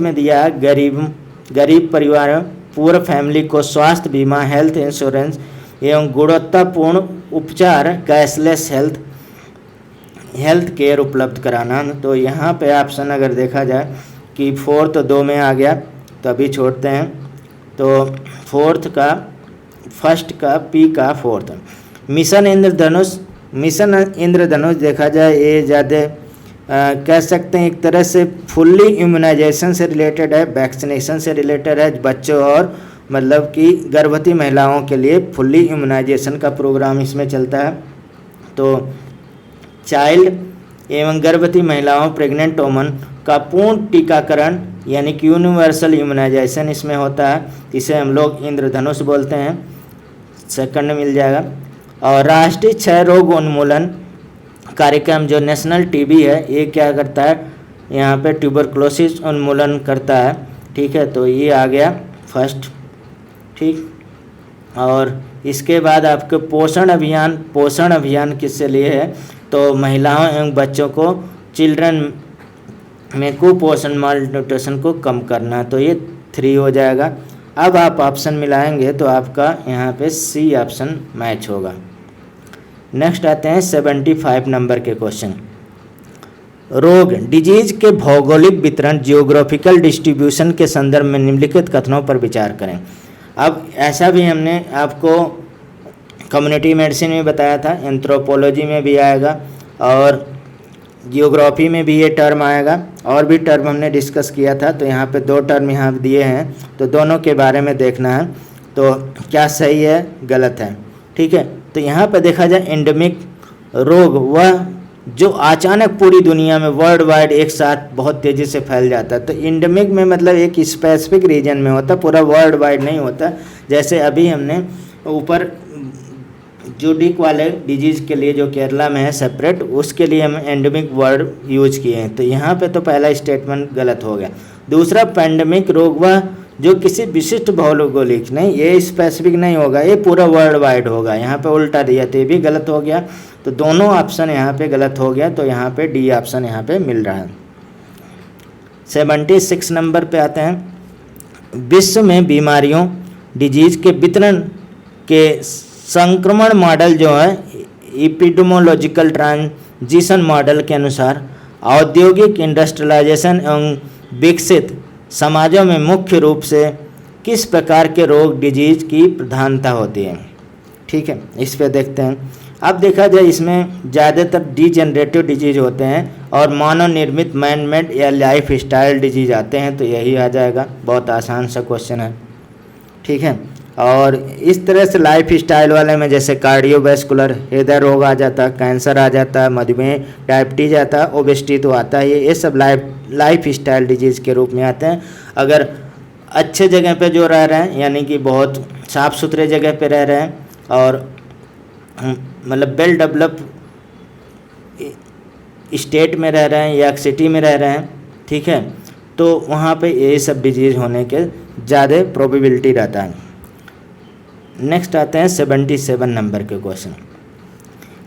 में दिया है गरीब परिवार पूर्ण फैमिली को स्वास्थ्य बीमा, हेल्थ इंश्योरेंस एवं गुणवत्तापूर्ण उपचार, कैशलेस हेल्थ केयर उपलब्ध कराना। तो यहाँ पे ऑप्शन अगर देखा जाए कि फोर्थ 2 में आ गया तो अभी छोड़ते हैं। तो फोर्थ का फर्स्ट का पी का फोर्थ मिशन इंद्रधनुष देखा जाए ये ज़्यादा कह सकते हैं एक तरह से फुल्ली इम्यूनाइजेशन से रिलेटेड है, वैक्सीनेशन से रिलेटेड है, बच्चों और मतलब कि गर्भवती महिलाओं के लिए फुल्ली इम्यूनाइजेशन का प्रोग्राम इसमें चलता है। तो चाइल्ड एवं गर्भवती महिलाओं, प्रेग्नेंट वोमन का पूर्ण टीकाकरण यानी कि यूनिवर्सल इम्यूनाइजेशन इसमें होता है, इसे हम लोग इंद्रधनुष बोलते हैं, सेकंड मिल जाएगा। और राष्ट्रीय क्षय रोग उन्मूलन कार्यक्रम जो नेशनल टीबी है ये क्या करता है, यहाँ पे ट्यूबरक्लोसिस उन्मूलन करता है, ठीक है। तो ये आ गया फर्स्ट, ठीक। और इसके बाद आपके पोषण अभियान किससे लिए है, तो महिलाओं एवं बच्चों को चिल्ड्रन में कुपोषण, माल न्यूट्रिशन को कम करना। तो ये 3 हो जाएगा। अब आप ऑप्शन मिलाएंगे तो आपका यहाँ पे सी ऑप्शन मैच होगा। नेक्स्ट आते हैं 75 नंबर के क्वेश्चन। रोग डिजीज के भौगोलिक वितरण, जियोग्राफिकल डिस्ट्रीब्यूशन के संदर्भ में निम्नलिखित कथनों पर विचार करें। अब ऐसा भी हमने आपको कम्युनिटी मेडिसिन में बताया था, एंथ्रोपोलॉजी में भी आएगा और जियोग्राफी में भी ये टर्म आएगा, और भी टर्म हमने डिस्कस किया था। तो यहाँ पे 2 टर्म यहाँ दिए हैं, तो दोनों के बारे में देखना है तो क्या सही है गलत है, ठीक है। तो यहाँ पे देखा जाए एंडेमिक रोग वह जो अचानक पूरी दुनिया में वर्ल्ड वाइड एक साथ बहुत तेज़ी से फैल जाता है। तो एंडेमिक में मतलब एक स्पेसिफिक रीजन में होता, पूरा वर्ल्ड वाइड नहीं होता। जैसे अभी हमने ऊपर जूडिक वाले डिजीज़ के लिए जो केरला में है सेपरेट, उसके लिए हम एंडेमिक वर्ड यूज किए हैं। तो यहाँ पे तो पहला स्टेटमेंट गलत हो गया। दूसरा, पैंडेमिक रोग वह जो किसी विशिष्ट भौगोलिक नहीं, ये स्पेसिफिक नहीं होगा, ये पूरा वर्ल्ड वाइड होगा। यहाँ पे उल्टा दिया तो ये भी गलत हो गया। तो दोनों ऑप्शन यहाँ पे गलत हो गया, तो यहाँ पे डी ऑप्शन यहाँ पे मिल रहा है। 76 नंबर पे आते हैं। विश्व में बीमारियों डिजीज के वितरण के संक्रमण मॉडल जो है एपिडेमोलॉजिकल जीसन मॉडल के अनुसार औद्योगिक इंडस्ट्रियलाइजेशन एवं विकसित समाजों में मुख्य रूप से किस प्रकार के रोग डिजीज की प्रधानता होती है। ठीक है, इस पे देखते हैं। अब देखा जाए इसमें ज़्यादातर डीजेनरेटिव डिजीज होते हैं और मानव निर्मित मैनमेड या लाइफ स्टाइल डिजीज आते हैं, तो यही आ जाएगा। बहुत आसान सा क्वेश्चन है। ठीक है, और इस तरह से लाइफ स्टाइल वाले में जैसे कार्डियोवैस्कुलर हृदय रोग आ जाता है, कैंसर आ जाता है, मधुमेह, डायबिटीज आता है, ओबेसिटी तो आता है, ये सब लाइफ स्टाइल डिजीज़ के रूप में आते हैं। अगर अच्छे जगह पे जो रह रहे हैं, यानी कि बहुत साफ़ सुथरे जगह पे रह रहे हैं और मतलब वेल डेवलप स्टेट में रह रहे हैं या सिटी में रह रहे हैं, ठीक है, तो वहाँ पे ये सब डिजीज़ होने के ज़्यादा प्रोबेबिलिटी रहता है। नेक्स्ट आते हैं 77 नंबर के क्वेश्चन।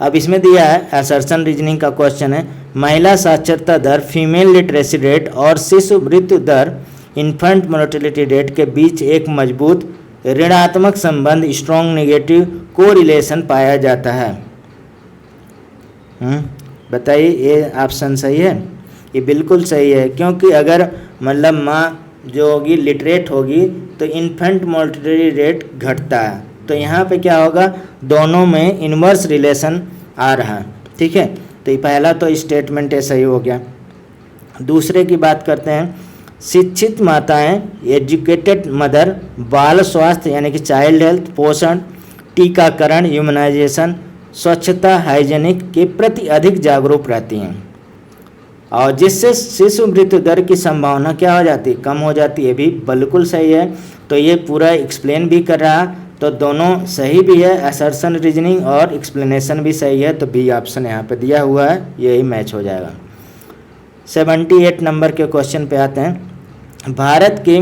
अब इसमें दिया है असर्शन रीजनिंग का क्वेश्चन है, महिला साक्षरता दर, फीमेल लिटरेसी रेट और शिशु मृत्यु दर, इन्फेंट मोर्टेलिटी रेट के बीच एक मजबूत ऋणात्मक संबंध, स्ट्रॉन्ग नेगेटिव कोरिलेशन पाया जाता है। बताइए ये ऑप्शन सही है? ये बिल्कुल सही है, क्योंकि अगर मतलब माँ जो होगी लिटरेट होगी तो इन्फेंट मोर्टेलिटी रेट घटता है, तो यहाँ पे क्या होगा, दोनों में इन्वर्स रिलेशन आ रहा है। ठीक है, तो ये पहला तो स्टेटमेंट है सही हो गया। दूसरे की बात करते हैं, शिक्षित माताएं, एजुकेटेड मदर, बाल स्वास्थ्य यानी कि चाइल्ड हेल्थ, पोषण, टीकाकरण, इम्यूनाइजेशन, स्वच्छता, हाइजीनिक के प्रति अधिक जागरूक रहती हैं और जिससे शिशु मृत्यु दर की संभावना क्या हो जाती है, कम हो जाती है। भी बिल्कुल सही है, तो ये पूरा एक्सप्लेन भी कर रहा, तो दोनों सही भी है, असर्शन रीजनिंग और एक्सप्लेनेशन भी सही है, तो बी ऑप्शन यहाँ पे दिया हुआ है, यही मैच हो जाएगा। 78 नंबर के क्वेश्चन पे आते हैं। भारत की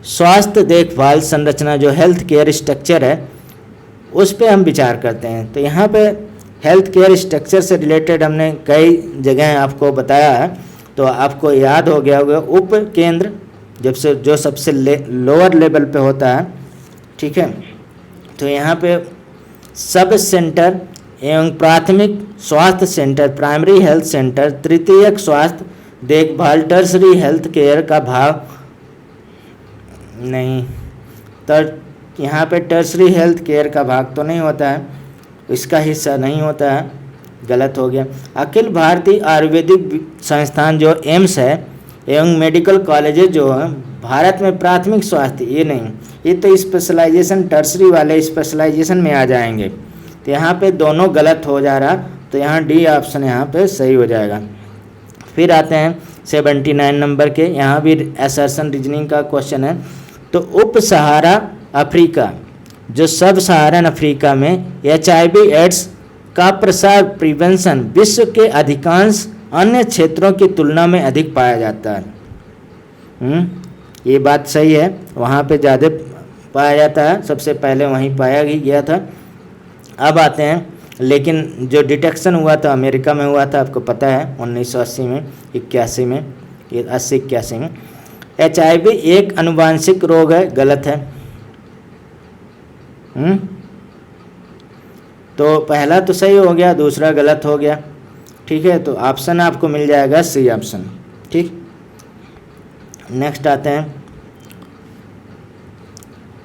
स्वास्थ्य देखभाल संरचना जो हेल्थ केयर स्ट्रक्चर है उस पे हम विचार करते हैं। तो यहाँ पे हेल्थ केयर स्ट्रक्चर से रिलेटेड हमने कई जगह आपको बताया है, तो आपको याद हो गया होगा उप केंद्र जो सबसे लोअर लेवल पे होता है। ठीक है, तो यहाँ पे सब सेंटर एवं प्राथमिक स्वास्थ्य सेंटर, प्राइमरी हेल्थ सेंटर, तृतीयक स्वास्थ्य देखभाल, टर्सरी हेल्थ केयर का भाग नहीं, यहाँ पे टर्सरी हेल्थ केयर का भाग तो नहीं होता है, इसका हिस्सा नहीं होता है, गलत हो गया। अखिल भारतीय आयुर्वेदिक संस्थान जो एम्स है एवं मेडिकल कॉलेजेस जो हैं भारत में प्राथमिक स्वास्थ्य, ये नहीं, ये तो स्पेशलाइजेशन टर्सरी वाले स्पेशलाइजेशन में आ जाएंगे, तो यहाँ पे दोनों गलत हो जा रहा, तो यहाँ डी ऑप्शन यहाँ पे सही हो जाएगा। फिर आते हैं 79 नंबर के, यहाँ भी असर्शन रीजनिंग का क्वेश्चन है। तो उप सहारा अफ्रीका जो सब सहारन अफ्रीका में HIV एड्स का प्रसार प्रिवेंशन विश्व के अधिकांश अन्य क्षेत्रों की तुलना में अधिक पाया जाता है। ये बात सही है, वहाँ पे ज़्यादा पाया जाता है, सबसे पहले वहीं पाया गया था। अब आते हैं, लेकिन जो डिटेक्शन हुआ था अमेरिका में हुआ था, आपको पता है 1980 में, 81 में, 80-81 में। HIV एक अनुवांशिक रोग है, गलत है। तो पहला तो सही हो गया, दूसरा गलत हो गया। ठीक है, तो ऑप्शन आपको मिल जाएगा सी ऑप्शन। ठीक, नेक्स्ट आते हैं,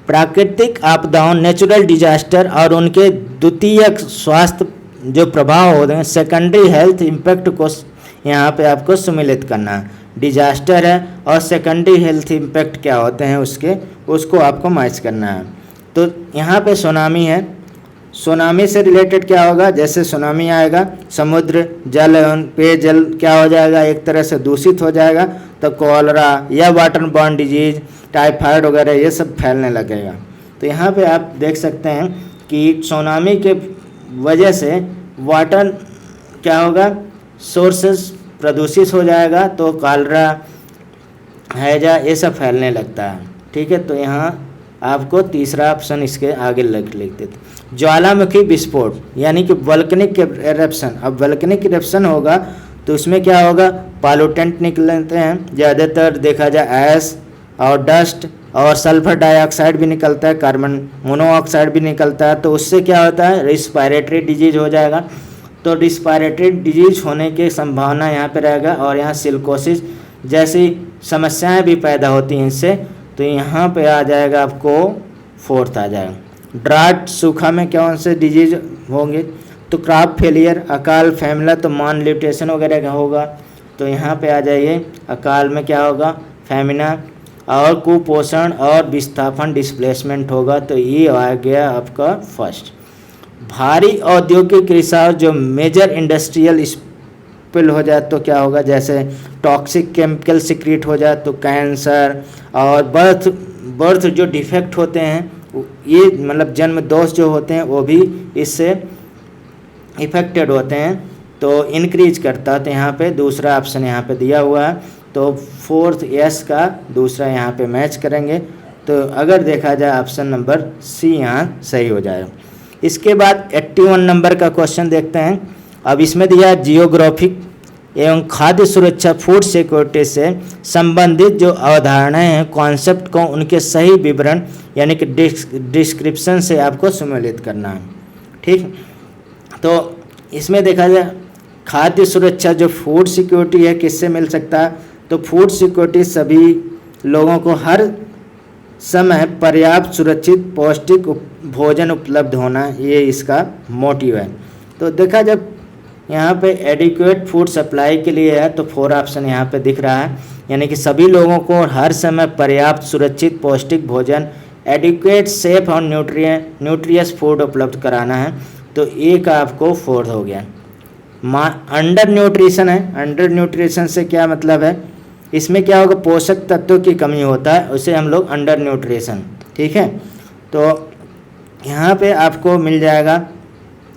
प्राकृतिक आपदाओं, नेचुरल डिजास्टर और उनके द्वितीयक स्वास्थ्य जो प्रभाव होते हैं, सेकेंडरी हेल्थ इम्पैक्ट को यहाँ पे आपको सम्मिलित करना है। डिजास्टर है और सेकेंडरी हेल्थ इम्पैक्ट क्या होते हैं उसको आपको मैच करना है। तो यहाँ पे सुनामी है, सुनामी से रिलेटेड क्या होगा, जैसे सुनामी आएगा समुद्र जल एवं पेयजल क्या हो जाएगा, एक तरह से दूषित हो जाएगा, तो कॉलरा या वाटर बॉर्न डिजीज, टाइफाइड वगैरह ये सब फैलने लगेगा। तो यहाँ पे आप देख सकते हैं कि सुनामी के वजह से वाटर क्या होगा, सोर्सेस प्रदूषित हो जाएगा, तो कॉलरा, हैजा ये सब फैलने लगता है। ठीक है, तो यहाँ आपको तीसरा ऑप्शन इसके आगे लिख देते। ज्वालामुखी विस्फोट यानी कि वल्कनिक इरप्शन, अब वल्कनिक इरप्शन होगा तो उसमें क्या होगा, पॉल्यूटेंट निकलते हैं, ज़्यादातर देखा जाए ऐश और डस्ट और सल्फर डाइऑक्साइड भी निकलता है, कार्बन मोनोऑक्साइड भी निकलता है, तो उससे क्या होता है, रिस्पायरेटरी डिजीज हो जाएगा। तो रिस्पायरेटरी डिजीज होने की संभावना यहाँ पे रहेगा, और यहाँ सिलिकोसिस जैसी समस्याएं भी पैदा होती हैं इससे, तो यहाँ पे आ जाएगा आपको 4th आ जाएगा। ड्राट सूखा में कौन से डिजीज होंगे, तो क्रॉप फेलियर, अकाल, फैमिला तो मान न्यूट्रिशन वगैरह का होगा, तो यहाँ पे आ जाइए अकाल में क्या होगा, फैमिना, और कुपोषण और विस्थापन डिस्प्लेसमेंट होगा, तो ये आ गया आपका फर्स्ट। भारी औद्योगिक रिसाव जो मेजर इंडस्ट्रियल स्पिल हो जाए तो क्या होगा, जैसे टॉक्सिक केमिकल सिक्रीट हो जाए तो कैंसर, और बर्थ जो डिफेक्ट होते हैं ये मतलब जन्म दोष जो होते हैं वो भी इससे इफेक्टेड होते हैं, तो इंक्रीज करता है। तो यहाँ पे दूसरा ऑप्शन यहाँ पे दिया हुआ है, तो 4th यस का दूसरा यहाँ पे मैच करेंगे, तो अगर देखा जाए ऑप्शन नंबर सी यहाँ सही हो जाएगा। इसके बाद 81 नंबर का क्वेश्चन देखते हैं। अब इसमें दिया जियोग्राफिक एवं खाद्य सुरक्षा, फूड सिक्योरिटी से संबंधित जो अवधारणाएं हैं, कॉन्सेप्ट को उनके सही विवरण यानी कि डिस्क्रिप्शन से आपको सम्मिलित करना है। ठीक, तो इसमें देखा जाए खाद्य सुरक्षा जो फूड सिक्योरिटी है किससे मिल सकता है, तो फूड सिक्योरिटी सभी लोगों को हर समय पर्याप्त सुरक्षित पौष्टिक भोजन उपलब्ध होना, ये इसका मोटिव है। तो देखा जब यहाँ पे एडिक्वेट फूड सप्लाई के लिए है तो 4 ऑप्शन यहाँ पे दिख रहा है, यानी कि सभी लोगों को हर समय पर्याप्त सुरक्षित पौष्टिक भोजन, एडिक्वेट सेफ और न्यूट्रियस फूड उपलब्ध कराना है, तो ए का आपको 4th हो गया। अंडर न्यूट्रिशन है, अंडर न्यूट्रिशन से क्या मतलब है, इसमें क्या होगा, पोषक तत्वों की कमी होता है, उसे हम लोग अंडर न्यूट्रिशन, ठीक है। तो यहाँ पे आपको मिल जाएगा,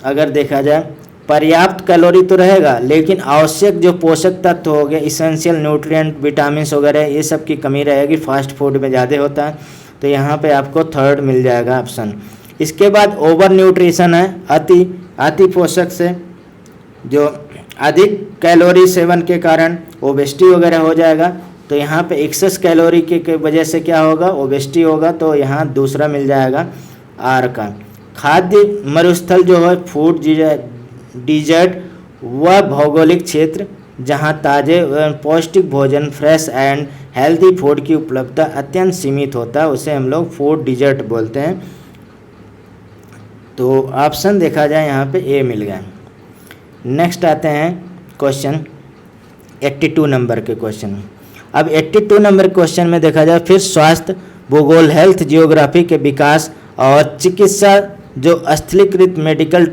अगर देखा जाए पर्याप्त कैलोरी तो रहेगा लेकिन आवश्यक जो पोषक तत्व हो गए, इसेंशियल न्यूट्रिएंट, विटामिन वगैरह, ये सब की कमी रहेगी, फास्ट फूड में ज़्यादा होता है, तो यहाँ पे आपको 3rd मिल जाएगा ऑप्शन। इसके बाद ओवर न्यूट्रिशन है, अति पोषक से जो अधिक कैलोरी सेवन के कारण ओबेसिटी वगैरह हो जाएगा, तो यहाँ पे एक्सेस कैलोरी के वजह से क्या होगा, ओबेसिटी होगा, तो यहाँ दूसरा मिल जाएगा आर का। खाद्य मरुस्थल जो है फूड डिजर्ट वह भौगोलिक क्षेत्र जहाँ ताज़े पौष्टिक भोजन, फ्रेश एंड हेल्दी फूड की उपलब्धता अत्यंत सीमित होता है, उसे हम लोग फूड डिजर्ट बोलते हैं। तो ऑप्शन देखा जाए यहाँ पे ए मिल गया। नेक्स्ट आते हैं क्वेश्चन 82 नंबर के क्वेश्चन में। अब 82 नंबर क्वेश्चन में देखा जाए फिर स्वास्थ्य, भूगोल, हेल्थ जियोग्राफी के विकास और चिकित्सा जो स्थलीकृत मेडिकल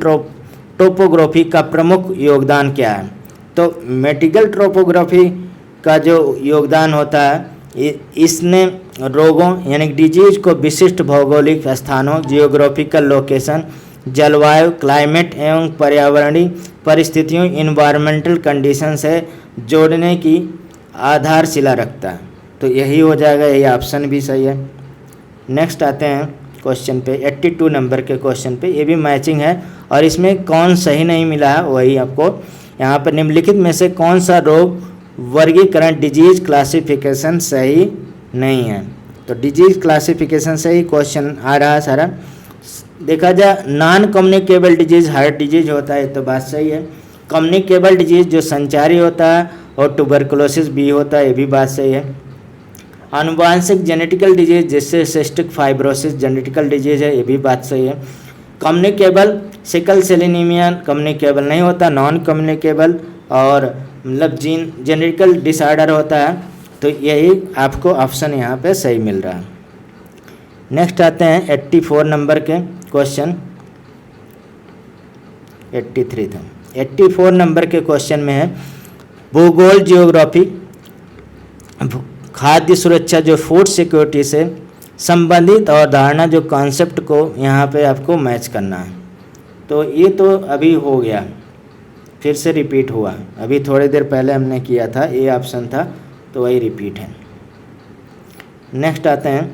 टोपोग्राफी का प्रमुख योगदान क्या है। तो मेडिकल टोपोग्राफी का जो योगदान होता है इसने रोगों यानी डिजीज को विशिष्ट भौगोलिक स्थानों, जियोग्राफिकल लोकेशन, जलवायु, क्लाइमेट एवं पर्यावरणीय परिस्थितियों, इन्वायरमेंटल कंडीशन से जोड़ने की आधारशिला रखता है। तो यही हो जाएगा, यही ऑप्शन भी सही है। नेक्स्ट आते हैं क्वेश्चन पे 82 नंबर के क्वेश्चन पे, ये भी मैचिंग है और इसमें कौन सही नहीं मिला है वही आपको यहाँ पर निम्नलिखित में से कौन सा रोग वर्गीकरण डिजीज क्लासिफिकेशन सही नहीं है। तो डिजीज क्लासिफिकेशन से ही क्वेश्चन आ रहा है सारा। देखा जाए non communicable disease heart disease होता है, तो बात सही है। कम्युनिकेबल डिजीज जो संचारी होता है और ट्यूबरकुलोसिस भी होता है, ये भी बात सही है। आनुवांशिक जेनेटिकल डिजीज जैसे सिस्टिक फाइब्रोसिस जेनेटिकल डिजीज है, ये भी बात सही है। Communicable sickle cell anaemia communicable नहीं होता, नॉन कम्युनिकेबल और मतलब जीन जेनेटिकल डिसऑर्डर होता है, तो यही आपको ऑप्शन यहाँ पे सही मिल रहा है। नेक्स्ट आते हैं 84 नंबर के क्वेश्चन, 83 था, 84 नंबर के क्वेश्चन में है भूगोल जियोग्राफी खाद्य सुरक्षा जो फूड सिक्योरिटी से संबंधित और धारणा जो कॉन्सेप्ट को यहाँ पे आपको मैच करना है। तो ये तो अभी हो गया, फिर से रिपीट हुआ, अभी थोड़ी देर पहले हमने किया था, ये ऑप्शन था तो वही रिपीट है। नेक्स्ट आते हैं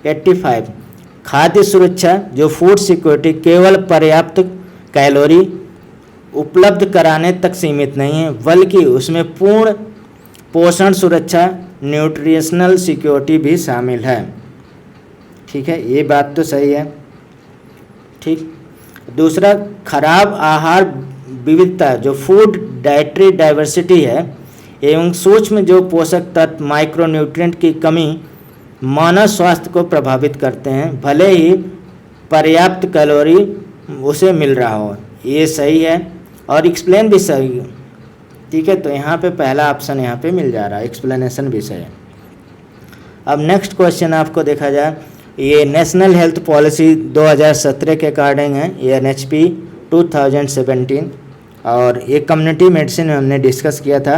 85 खाद्य सुरक्षा जो फूड सिक्योरिटी केवल पर्याप्त कैलोरी उपलब्ध कराने तक सीमित नहीं है बल्कि उसमें पूर्ण पोषण सुरक्षा न्यूट्रिशनल सिक्योरिटी भी शामिल है। ठीक है, ये बात तो सही है। ठीक, दूसरा खराब आहार विविधता जो फूड डाइटरी डाइवर्सिटी है एवं सूक्ष्म जो पोषक तत्व माइक्रोन्यूट्रिएंट की कमी मानव स्वास्थ्य को प्रभावित करते हैं, भले ही पर्याप्त कैलोरी उसे मिल रहा हो। ये सही है और एक्सप्लेन भी सही है। ठीक है, तो यहाँ पे पहला ऑप्शन यहाँ पे मिल जा रहा है, एक्सप्लेनेशन भी सही है। अब नेक्स्ट क्वेश्चन आपको देखा जाए, ये नेशनल हेल्थ पॉलिसी 2017 के अकॉर्डिंग है, ये NHP 2017 और ये कम्युनिटी मेडिसिन में हमने डिस्कस किया था।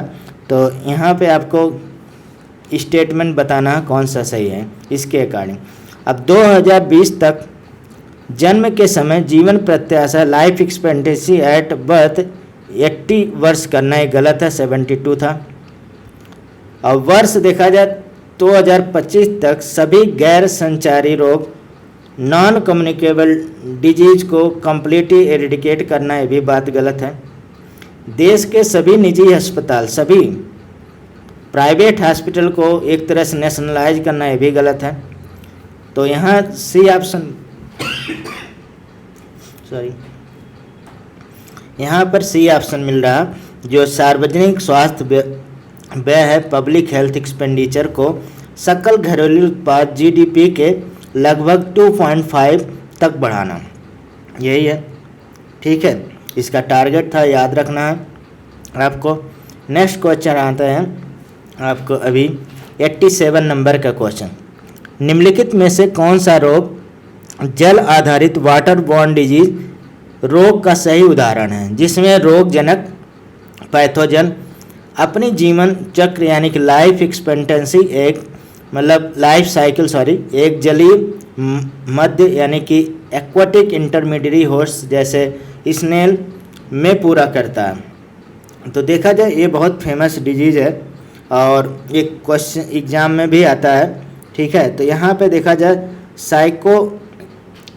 तो यहाँ पे आपको स्टेटमेंट बताना कौन सा सही है इसके अकॉर्डिंग। अब 2020 तक जन्म के समय जीवन प्रत्याशा लाइफ एक्सपेक्टेंसी एट बर्थ 80 वर्ष करना ये गलत है, 72 था। और वर्ष देखा जाए 2025 तक सभी गैर संचारी रोग नॉन कम्युनिकेबल डिजीज को कम्प्लीटली एरिडिकेट करना ये भी बात गलत है। देश के सभी निजी अस्पताल, सभी प्राइवेट हॉस्पिटल को एक तरह से नेशनलाइज करना ये भी गलत है। तो यहाँ सी ऑप्शन यहाँ पर सी ऑप्शन मिल रहा, जो सार्वजनिक स्वास्थ्य व्यय है पब्लिक हेल्थ एक्सपेंडिचर को सकल घरेलू उत्पाद GDP के लगभग 2.5 तक बढ़ाना, यही है। ठीक है, इसका टारगेट था, याद रखना है आपको। नेक्स्ट क्वेश्चन आता है आपको अभी 87 नंबर का क्वेश्चन, निम्नलिखित में से कौन सा रोग जल आधारित वाटर बॉर्न डिजीज रोग का सही उदाहरण है, जिसमें रोगजनक पैथोजन अपनी जीवन चक्र यानी कि लाइफ एक्सपेक्टेंसी एक जलीय मध्य यानी कि एक्वाटिक इंटरमीडिएट होस्ट जैसे स्नेल में पूरा करता है। तो देखा जाए ये बहुत फेमस डिजीज़ है और ये क्वेश्चन एग्जाम में भी आता है। ठीक है, तो यहाँ पे देखा जाए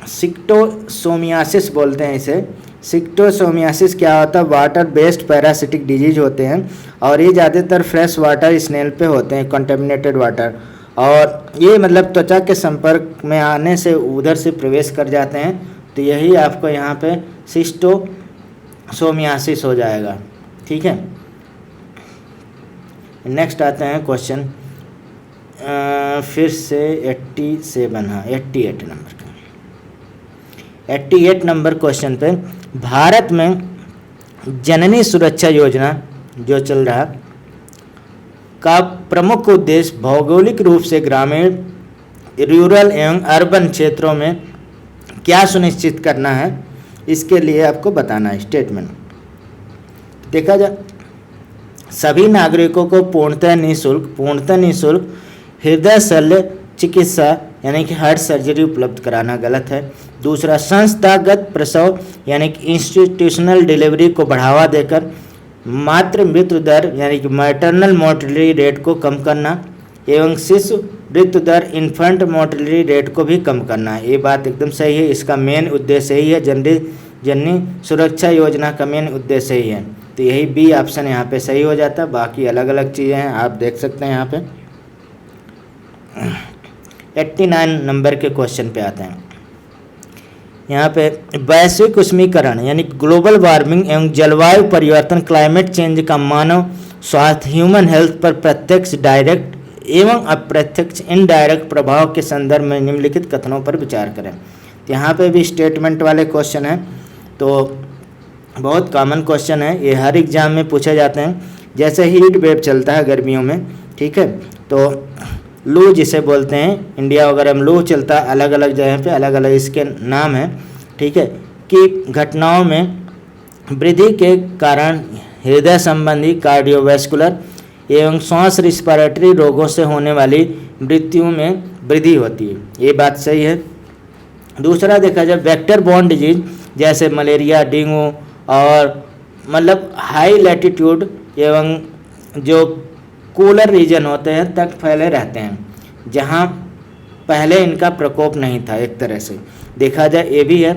सिक्टोसोमियासिस बोलते हैं इसे। सिक्टोसोमियासिस क्या होता है, वाटर बेस्ड पैरासिटिक डिजीज होते हैं और ये ज़्यादातर फ्रेश वाटर स्नेल पे होते हैं, कंटेमिनेटेड वाटर, और ये मतलब त्वचा के संपर्क में आने से उधर से प्रवेश कर जाते हैं। तो यही आपको यहाँ पे सिस्टोसोमियासिस हो जाएगा। ठीक है, नेक्स्ट आते हैं क्वेश्चन फिर से 88 नंबर का। 88 नंबर क्वेश्चन पे, भारत में जननी सुरक्षा योजना जो चल रहा का प्रमुख उद्देश्य भौगोलिक रूप से ग्रामीण, रूरल एवं अर्बन क्षेत्रों में क्या सुनिश्चित करना है, इसके लिए आपको बताना है स्टेटमेंट। देखा जाए सभी नागरिकों को पूर्णतः निःशुल्क हृदय शल्य चिकित्सा यानी कि हार्ट सर्जरी उपलब्ध कराना गलत है। दूसरा, संस्थागत प्रसव यानी कि इंस्टीट्यूशनल डिलीवरी को बढ़ावा देकर मातृ मृत्यु दर यानी कि मैटरनल मोर्टेलिटी रेट को कम करना एवं शिशु मृत्यु दर इन्फेंट मोर्टेलिटी रेट को भी कम करना। ये बात एकदम सही है, इसका मेन उद्देश्य यही है, जननी सुरक्षा योजना का मेन उद्देश्य यही है। तो यही बी ऑप्शन यहाँ पे सही हो जाता है। बाकी अलग अलग चीज़ें हैं, आप देख सकते हैं यहाँ पे। 89 नंबर के क्वेश्चन पे आते हैं। यहाँ पे वैश्विक उष्मीकरण यानी ग्लोबल वार्मिंग एवं जलवायु परिवर्तन क्लाइमेट चेंज का मानव स्वास्थ्य ह्यूमन हेल्थ पर प्रत्यक्ष डायरेक्ट एवं अप्रत्यक्ष इनडायरेक्ट प्रभाव के संदर्भ में निम्नलिखित कथनों पर विचार करें। तो यहाँ पे भी स्टेटमेंट वाले क्वेश्चन हैं, तो बहुत कॉमन क्वेश्चन है, ये हर एग्जाम में पूछे जाते हैं। जैसे हीट वेव चलता है गर्मियों में, ठीक है, तो लू जिसे बोलते हैं, इंडिया वगैरह में लू चलता है, अलग अलग जगह पे अलग अलग इसके नाम है। ठीक है, कि घटनाओं में वृद्धि के कारण हृदय संबंधी कार्डियोवैस्कुलर एवं श्वास रिस्पिरेटरी रोगों से होने वाली मृत्यु में वृद्धि होती है, ये बात सही है। दूसरा देखा जाए वेक्टर बॉर्न डिजीज जैसे मलेरिया, डेंगू और मतलब हाई लैटिट्यूड एवं जो कूलर रीजन होते हैं तक फैले रहते हैं, जहाँ पहले इनका प्रकोप नहीं था। एक तरह से देखा जाए ये भी है।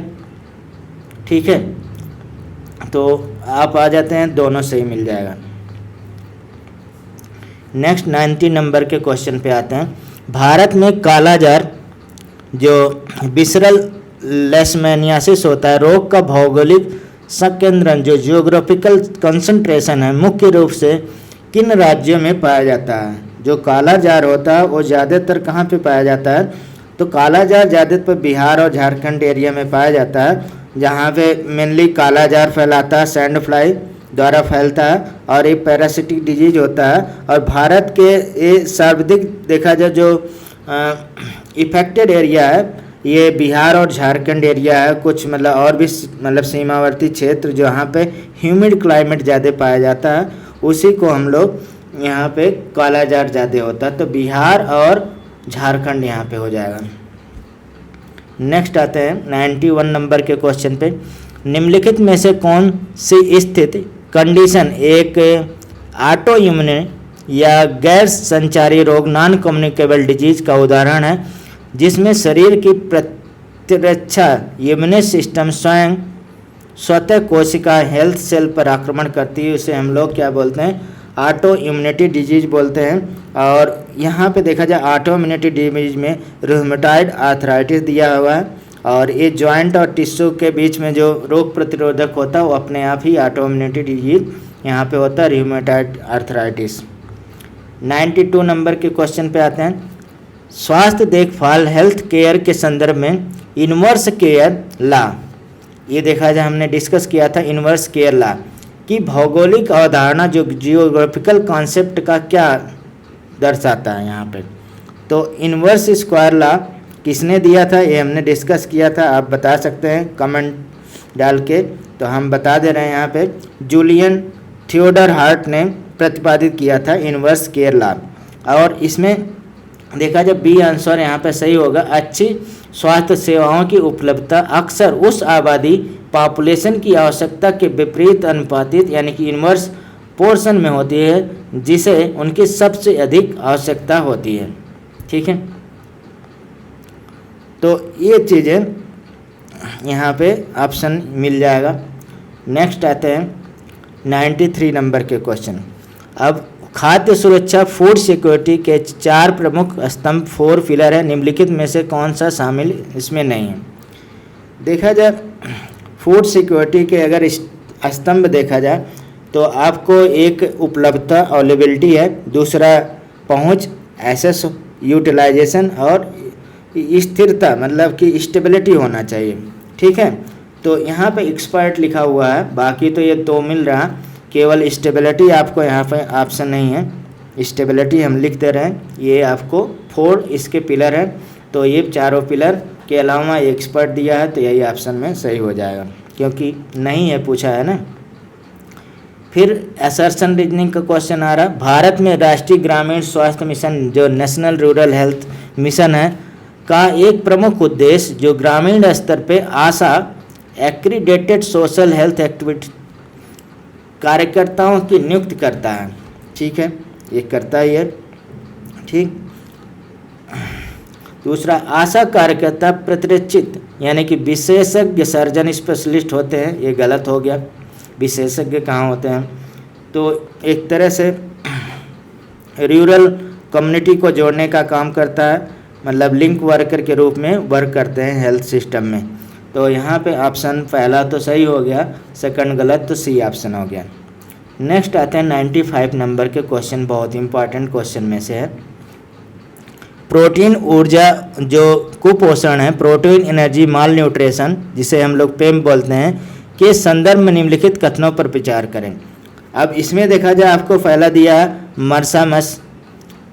ठीक है, तो आप आ जाते हैं, दोनों सही मिल जाएगा। नेक्स्ट 90 नंबर के क्वेश्चन पे आते हैं। भारत में कालाजार जो विसरल लेशमैनियासिस होता है रोग का भौगोलिक संकेंद्रण जो जियोग्राफिकल कंसंट्रेशन है मुख्य रूप से किन राज्यों में पाया जाता है। जो काला जार होता है वो ज़्यादातर कहाँ पे पाया जाता है, तो काला जार ज़्यादातर बिहार और झारखंड एरिया में पाया जाता है, जहाँ पे मेनली काला जार फैलाता है, सैंड फ्लाई द्वारा फैलता है और ये पैरासिटिक डिजीज होता है। और भारत के ये सर्वाधिक देखा जाए जो इफेक्टेड एरिया है ये बिहार और झारखंड एरिया है। कुछ मतलब और भी मतलब सीमावर्ती क्षेत्र जहाँ पे ह्यूमिड क्लाइमेट ज़्यादा पाया जाता है उसी को हम लोग यहाँ पे काला जार ज़्यादा होता है, तो बिहार और झारखंड यहाँ पे हो जाएगा। नेक्स्ट आते हैं 91 नंबर के क्वेश्चन पे। निम्नलिखित में से कौन सी स्थिति कंडीशन एक ऑटो इम्यून या गैर संचारी रोग नॉन कम्युनिकेबल डिजीज का उदाहरण है, जिसमें शरीर की प्रतिरक्षा इम्यून सिस्टम स्वतः कोशिका हेल्थ सेल पर आक्रमण करती है, उसे हम लोग क्या बोलते हैं, ऑटो इम्यूनिटी डिजीज बोलते हैं। और यहाँ पे देखा जाए ऑटो इम्यूनिटी डिजीज में रूमेटॉइड आर्थराइटिस दिया हुआ है और ये जॉइंट और टिश्यू के बीच में जो रोग प्रतिरोधक होता है वो अपने आप ही ऑटो इम्यूनिटी डिजीज यहाँ पे होता है, रूमेटॉइड आर्थराइटिस। 92 नंबर के क्वेश्चन पे आते हैं। स्वास्थ्य देखभाल हेल्थ केयर के संदर्भ में इनवर्स केयर लॉ, ये देखा जाए हमने डिस्कस किया था इनवर्स केयर लॉ की भौगोलिक अवधारणा जो जियोग्राफिकल कॉन्सेप्ट का क्या दर्शाता है यहाँ पे। तो इनवर्स स्क्वायर लॉ किसने दिया था ये हमने डिस्कस किया था, आप बता सकते हैं कमेंट डाल के, तो हम बता दे रहे हैं यहाँ पे जूलियन थियोडर हार्ट ने प्रतिपादित किया था इनवर्स केयर लॉ। और इसमें देखा जाए बी आंसर यहाँ पे सही होगा। अच्छी स्वास्थ्य सेवाओं की उपलब्धता अक्सर उस आबादी पॉपुलेशन की आवश्यकता के विपरीत अनुपातित यानी कि इनवर्स पोर्शन में होती है जिसे उनकी सबसे अधिक आवश्यकता होती है। ठीक है, तो ये चीज़ें यहाँ पे ऑप्शन मिल जाएगा। नेक्स्ट आते हैं 93 नंबर के क्वेश्चन। अब खाद्य सुरक्षा फूड सिक्योरिटी के 4 प्रमुख स्तंभ 4 पिलर है, निम्नलिखित में से कौन सा शामिल इसमें नहीं है। देखा जाए फूड सिक्योरिटी के अगर स्तंभ देखा जाए तो आपको एक उपलब्धता अवेलेबिलिटी है, दूसरा पहुंच एसेस यूटिलाइजेशन और स्थिरता मतलब कि स्टेबिलिटी होना चाहिए। ठीक है, तो यहाँ पे एक्सपर्ट लिखा हुआ है, बाकी तो ये 2 मिल रहा, केवल स्टेबिलिटी आपको यहाँ पे ऑप्शन नहीं है। स्टेबिलिटी हम लिख दे रहे हैं, ये आपको 4 इसके पिलर है, तो ये चारों पिलर के अलावा एक्सपर्ट दिया है, तो यही ऑप्शन में सही हो जाएगा क्योंकि नहीं है पूछा है ना। फिर असर्शन रीजनिंग का क्वेश्चन आ रहा, भारत में राष्ट्रीय ग्रामीण स्वास्थ्य मिशन जो नेशनल रूरल हेल्थ मिशन है का एक प्रमुख उद्देश्य जो ग्रामीण स्तर पे आशा एक्रीडेटेड सोशल हेल्थ एक्टिविटी कार्यकर्ताओं की नियुक्ति करता है। ठीक है, ये करता ही है। ठीक, दूसरा आशा कार्यकर्ता प्रतिरक्षित यानी कि विशेषज्ञ सर्जन स्पेशलिस्ट होते हैं, ये गलत हो गया, विशेषज्ञ कहाँ होते हैं। तो एक तरह से रूरल कम्युनिटी को जोड़ने का काम करता है, मतलब लिंक वर्कर के रूप में वर्क करते हैं हेल्थ सिस्टम में। तो यहाँ पे ऑप्शन पहला तो सही हो गया, सेकंड गलत, तो सी ऑप्शन हो गया। नेक्स्ट आते हैं 95 नंबर के क्वेश्चन, बहुत इंपॉर्टेंट क्वेश्चन में से है। प्रोटीन ऊर्जा जो कुपोषण है, प्रोटीन एनर्जी माल न्यूट्रिशन जिसे हम लोग पेम बोलते हैं, के संदर्भ में निम्नलिखित कथनों पर विचार करें। अब इसमें देखा जाए आपको पहला दिया है मर्सामस,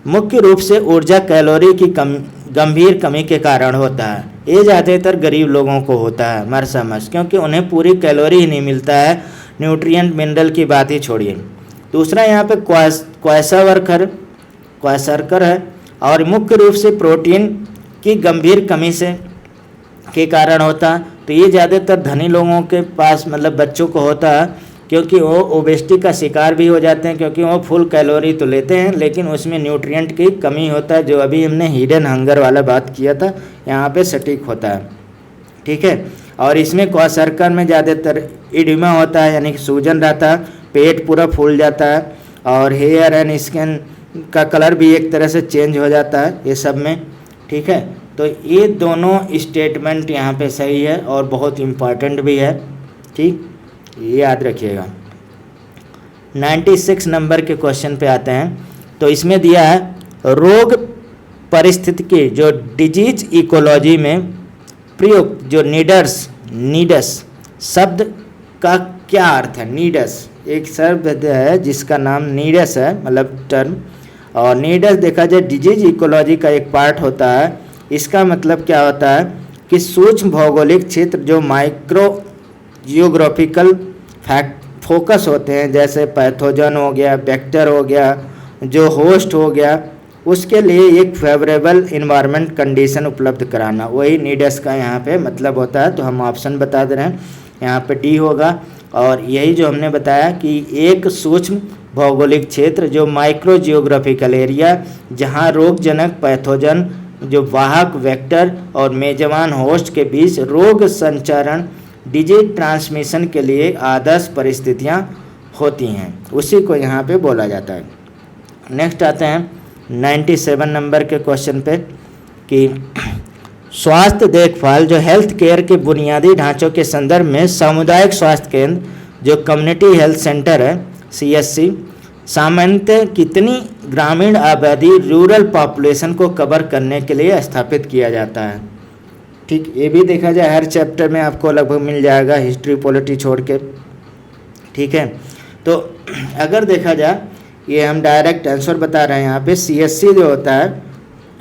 मुख्य रूप से ऊर्जा कैलोरी की गंभीर कमी के कारण होता है। ये ज़्यादातर गरीब लोगों को होता है मर्सामस, क्योंकि उन्हें पूरी कैलोरी ही नहीं मिलता है, न्यूट्रिएंट मिनरल की बात ही छोड़िए। दूसरा यहाँ पे क्वाशर्कर है और मुख्य रूप से प्रोटीन की गंभीर कमी से के कारण होता है। तो ये ज़्यादातर धनी लोगों के पास मतलब बच्चों को होता है, क्योंकि वो ओबेसिटी का शिकार भी हो जाते हैं, क्योंकि वो फुल कैलोरी तो लेते हैं लेकिन उसमें न्यूट्रिएंट की कमी होता है, जो अभी हमने हिडन हंगर वाला बात किया था यहाँ पे सटीक होता है। ठीक है, और इसमें क्वाशर्कर में ज़्यादातर इडिमा होता है यानी कि सूजन रहता है, पेट पूरा फूल जाता है और हेयर एंड स्किन का कलर भी एक तरह से चेंज हो जाता है ये सब में। ठीक है, तो ये दोनों स्टेटमेंट यहाँ पे सही है और बहुत इम्पॉर्टेंट भी है। ठीक, ये याद रखिएगा। 96 नंबर के क्वेश्चन पे आते हैं। तो इसमें दिया है रोग परिस्थितिकी जो डिजीज इकोलॉजी में प्रयुक्त जो नीडस शब्द का क्या अर्थ है। नीडस एक शब्द है जिसका नाम नीडस है, मतलब टर्म। और नीडस देखा जाए डिजीज इकोलॉजी का एक पार्ट होता है। इसका मतलब क्या होता है कि सूक्ष्म भौगोलिक क्षेत्र जो माइक्रो जियोग्राफिकल फोकस होते हैं, जैसे पैथोजन हो गया, वेक्टर हो गया, जो होस्ट हो गया, उसके लिए एक फेवरेबल इन्वायरमेंट कंडीशन उपलब्ध कराना, वही नीडस का यहाँ पे मतलब होता है। तो हम ऑप्शन बता दे रहे हैं, यहाँ पे डी होगा। और यही जो हमने बताया कि एक सूक्ष्म भौगोलिक क्षेत्र जो माइक्रो जियोग्राफिकल एरिया जहाँ रोगजनक पैथोजन जो वाहक वेक्टर और मेजबान होस्ट के बीच रोग संचरण डिजीज ट्रांसमिशन के लिए आदर्श परिस्थितियाँ होती हैं, उसी को यहाँ पे बोला जाता है। नेक्स्ट आते हैं 97 नंबर के क्वेश्चन पे कि स्वास्थ्य देखभाल जो हेल्थ केयर के बुनियादी ढांचों के संदर्भ में सामुदायिक स्वास्थ्य केंद्र जो कम्युनिटी हेल्थ सेंटर है CHC सामान्यतः कितनी ग्रामीण आबादी रूरल पॉपुलेशन को कवर करने के लिए स्थापित किया जाता है। ठीक, ये भी देखा जाए हर चैप्टर में आपको लगभग मिल जाएगा, हिस्ट्री पॉलिटी छोड़ के। ठीक है, तो अगर देखा जाए ये हम डायरेक्ट आंसर बता रहे हैं। यहाँ पे CHC जो होता है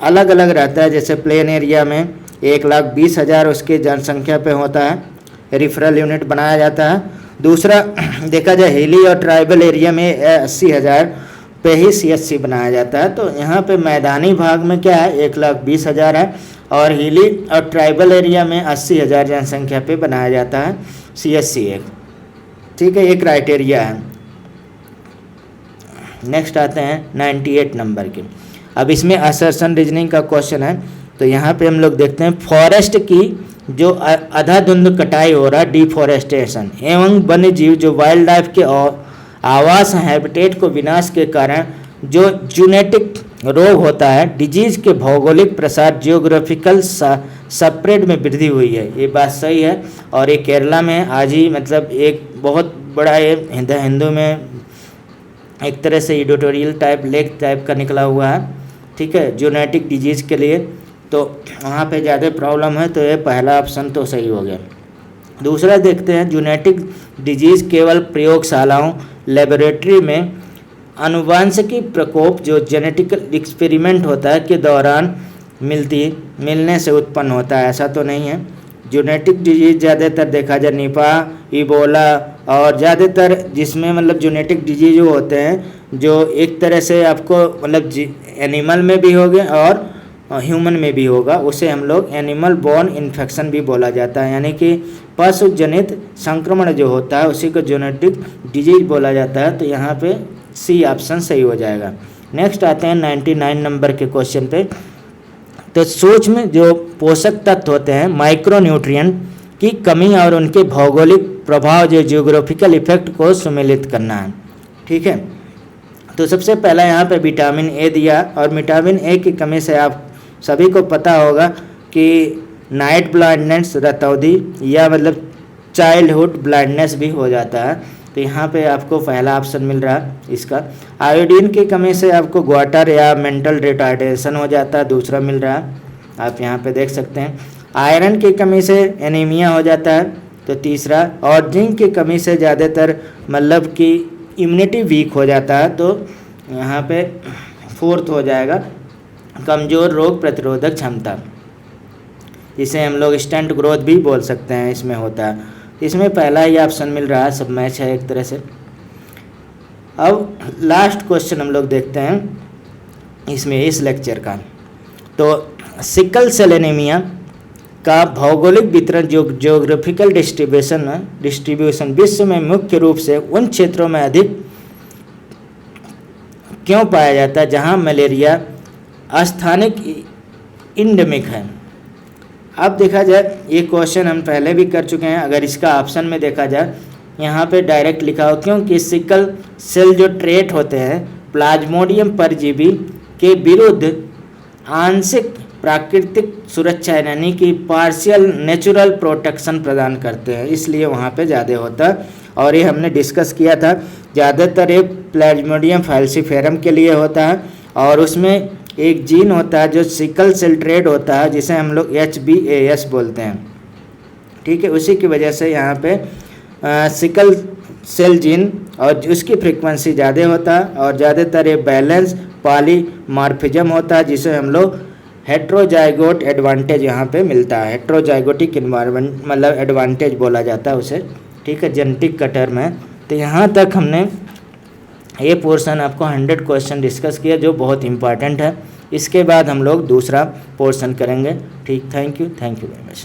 अलग अलग रहता है। जैसे प्लेन एरिया में 1,20,000 उसके जनसंख्या पे होता है, रिफरल यूनिट बनाया जाता है। दूसरा देखा जाए हिली और ट्राइबल एरिया में 80,000 पे ही CHC बनाया जाता है। तो यहाँ पे मैदानी भाग में क्या है 1,20,000 है, और हिली और ट्राइबल एरिया में 80,000 जनसंख्या पे बनाया जाता है CHC एक। ठीक है, ये क्राइटेरिया है। नेक्स्ट आते हैं 98 नंबर के। अब इसमें असर्शन रीजनिंग का क्वेश्चन है। तो यहाँ पे हम लोग देखते हैं फॉरेस्ट की जो अंधाधुंध कटाई हो रहा है, डिफॉरेस्टेशन एवं वन्य जीव जो वाइल्ड लाइफ के आवास हैबिटेट को विनाश के कारण जो जेनेटिक रोग होता है, डिजीज के भौगोलिक प्रसार जियोग्राफिकल स्प्रेड में वृद्धि हुई है। ये बात सही है। और ये केरला में आज ही मतलब एक बहुत बड़ा ये हिंदू में एक तरह से एडिटोरियल टाइप लेख टाइप का निकला हुआ है। ठीक है, जेनेटिक डिजीज़ के लिए तो वहाँ पे ज़्यादा प्रॉब्लम है, तो ये पहला ऑप्शन तो सही हो गया। दूसरा देखते हैं जेनेटिक डिजीज़ केवल प्रयोगशालाओं लेबोरेटरी में आनुवंशिकी प्रकोप जो जेनेटिकल एक्सपेरिमेंट होता है के दौरान मिलने से उत्पन्न होता है, ऐसा तो नहीं है। जेनेटिक डिजीज ज़्यादातर देखा जाए निपा, इबोला और ज़्यादातर जिसमें मतलब जेनेटिक डिजीज होते हैं जो एक तरह से आपको मतलब एनिमल में भी होगा और ह्यूमन में भी होगा, उसे हम लोग एनिमल बोर्न इन्फेक्शन भी बोला जाता है, यानी कि पशु जनित संक्रमण जो होता है उसी को जेनेटिक डिजीज बोला जाता है। तो यहाँ पे सी ऑप्शन सही हो जाएगा। नेक्स्ट आते हैं 99 नंबर के क्वेश्चन पे। तो सूक्ष्म जो पोषक तत्व होते हैं माइक्रोन्यूट्रिएंट की कमी और उनके भौगोलिक प्रभाव जो जियोग्राफिकल इफेक्ट को सम्मिलित करना है। ठीक है, तो सबसे पहला यहाँ पे विटामिन ए दिया, और विटामिन ए की कमी से आप सभी को पता होगा कि नाइट ब्लाइंडनेस रतौंधी या मतलब चाइल्डहुड ब्लाइंडनेस भी हो जाता है। तो यहाँ पे आपको पहला ऑप्शन मिल रहा है इसका। आयोडीन की कमी से आपको ग्वाटर या मेंटल रिटार्डेशन हो जाता है, दूसरा मिल रहा है, आप यहाँ पे देख सकते हैं। आयरन की कमी से एनीमिया हो जाता है, तो तीसरा। और जिंक की कमी से ज़्यादातर मतलब कि इम्यूनिटी वीक हो जाता है, तो यहाँ पे फोर्थ हो जाएगा कमज़ोर रोग प्रतिरोधक क्षमता, इसे हम लोग स्टंट ग्रोथ भी बोल सकते हैं, इसमें होता है। इसमें पहला ही ऑप्शन मिल रहा है, सब मैच है एक तरह से। अब लास्ट क्वेश्चन हम लोग देखते हैं इसमें इस लेक्चर का। तो सिकल सेल एनीमिया का भौगोलिक वितरण जो जियोग्राफिकल डिस्ट्रीब्यूशन विश्व में मुख्य रूप से उन क्षेत्रों में अधिक क्यों पाया जाता है जहां मलेरिया स्थानिक इंडेमिक है। अब देखा जाए ये क्वेश्चन हम पहले भी कर चुके हैं। अगर इसका ऑप्शन में देखा जाए यहाँ पे डायरेक्ट लिखा हो, क्योंकि सिकल सेल जो ट्रेट होते हैं प्लाज्मोडियम परजीवी के विरुद्ध आंशिक प्राकृतिक सुरक्षा यानी कि पार्शियल नेचुरल प्रोटेक्शन प्रदान करते हैं, इसलिए वहाँ पे ज़्यादा होता है। और ये हमने डिस्कस किया था। ज़्यादातर ये प्लाज्मोडियम फाल्सिफेरम के लिए होता है और उसमें एक जीन होता है जो सिकल सेल ट्रेट होता है, जिसे हम लोग HBAS बोलते हैं, ठीक है। उसी की वजह से यहाँ पे सिकल सेल जीन और उसकी फ्रीक्वेंसी ज़्यादा होता है और ज़्यादातर ये बैलेंस पॉलीमॉर्फिज्म होता है, जिसे हम लोग हेट्रोजाइगोट एडवांटेज यहाँ पे मिलता है। हेट्रोजाइगोटिक इन्वायरमेंट मतलब एडवांटेज बोला जाता है उसे, ठीक है, जेनेटिक का टर्म है। तो यहाँ तक हमने ये पोर्शन आपको 100 क्वेश्चन डिस्कस किया जो बहुत इंपॉर्टेंट है। इसके बाद हम लोग दूसरा पोर्शन करेंगे, ठीक। Thank you very much.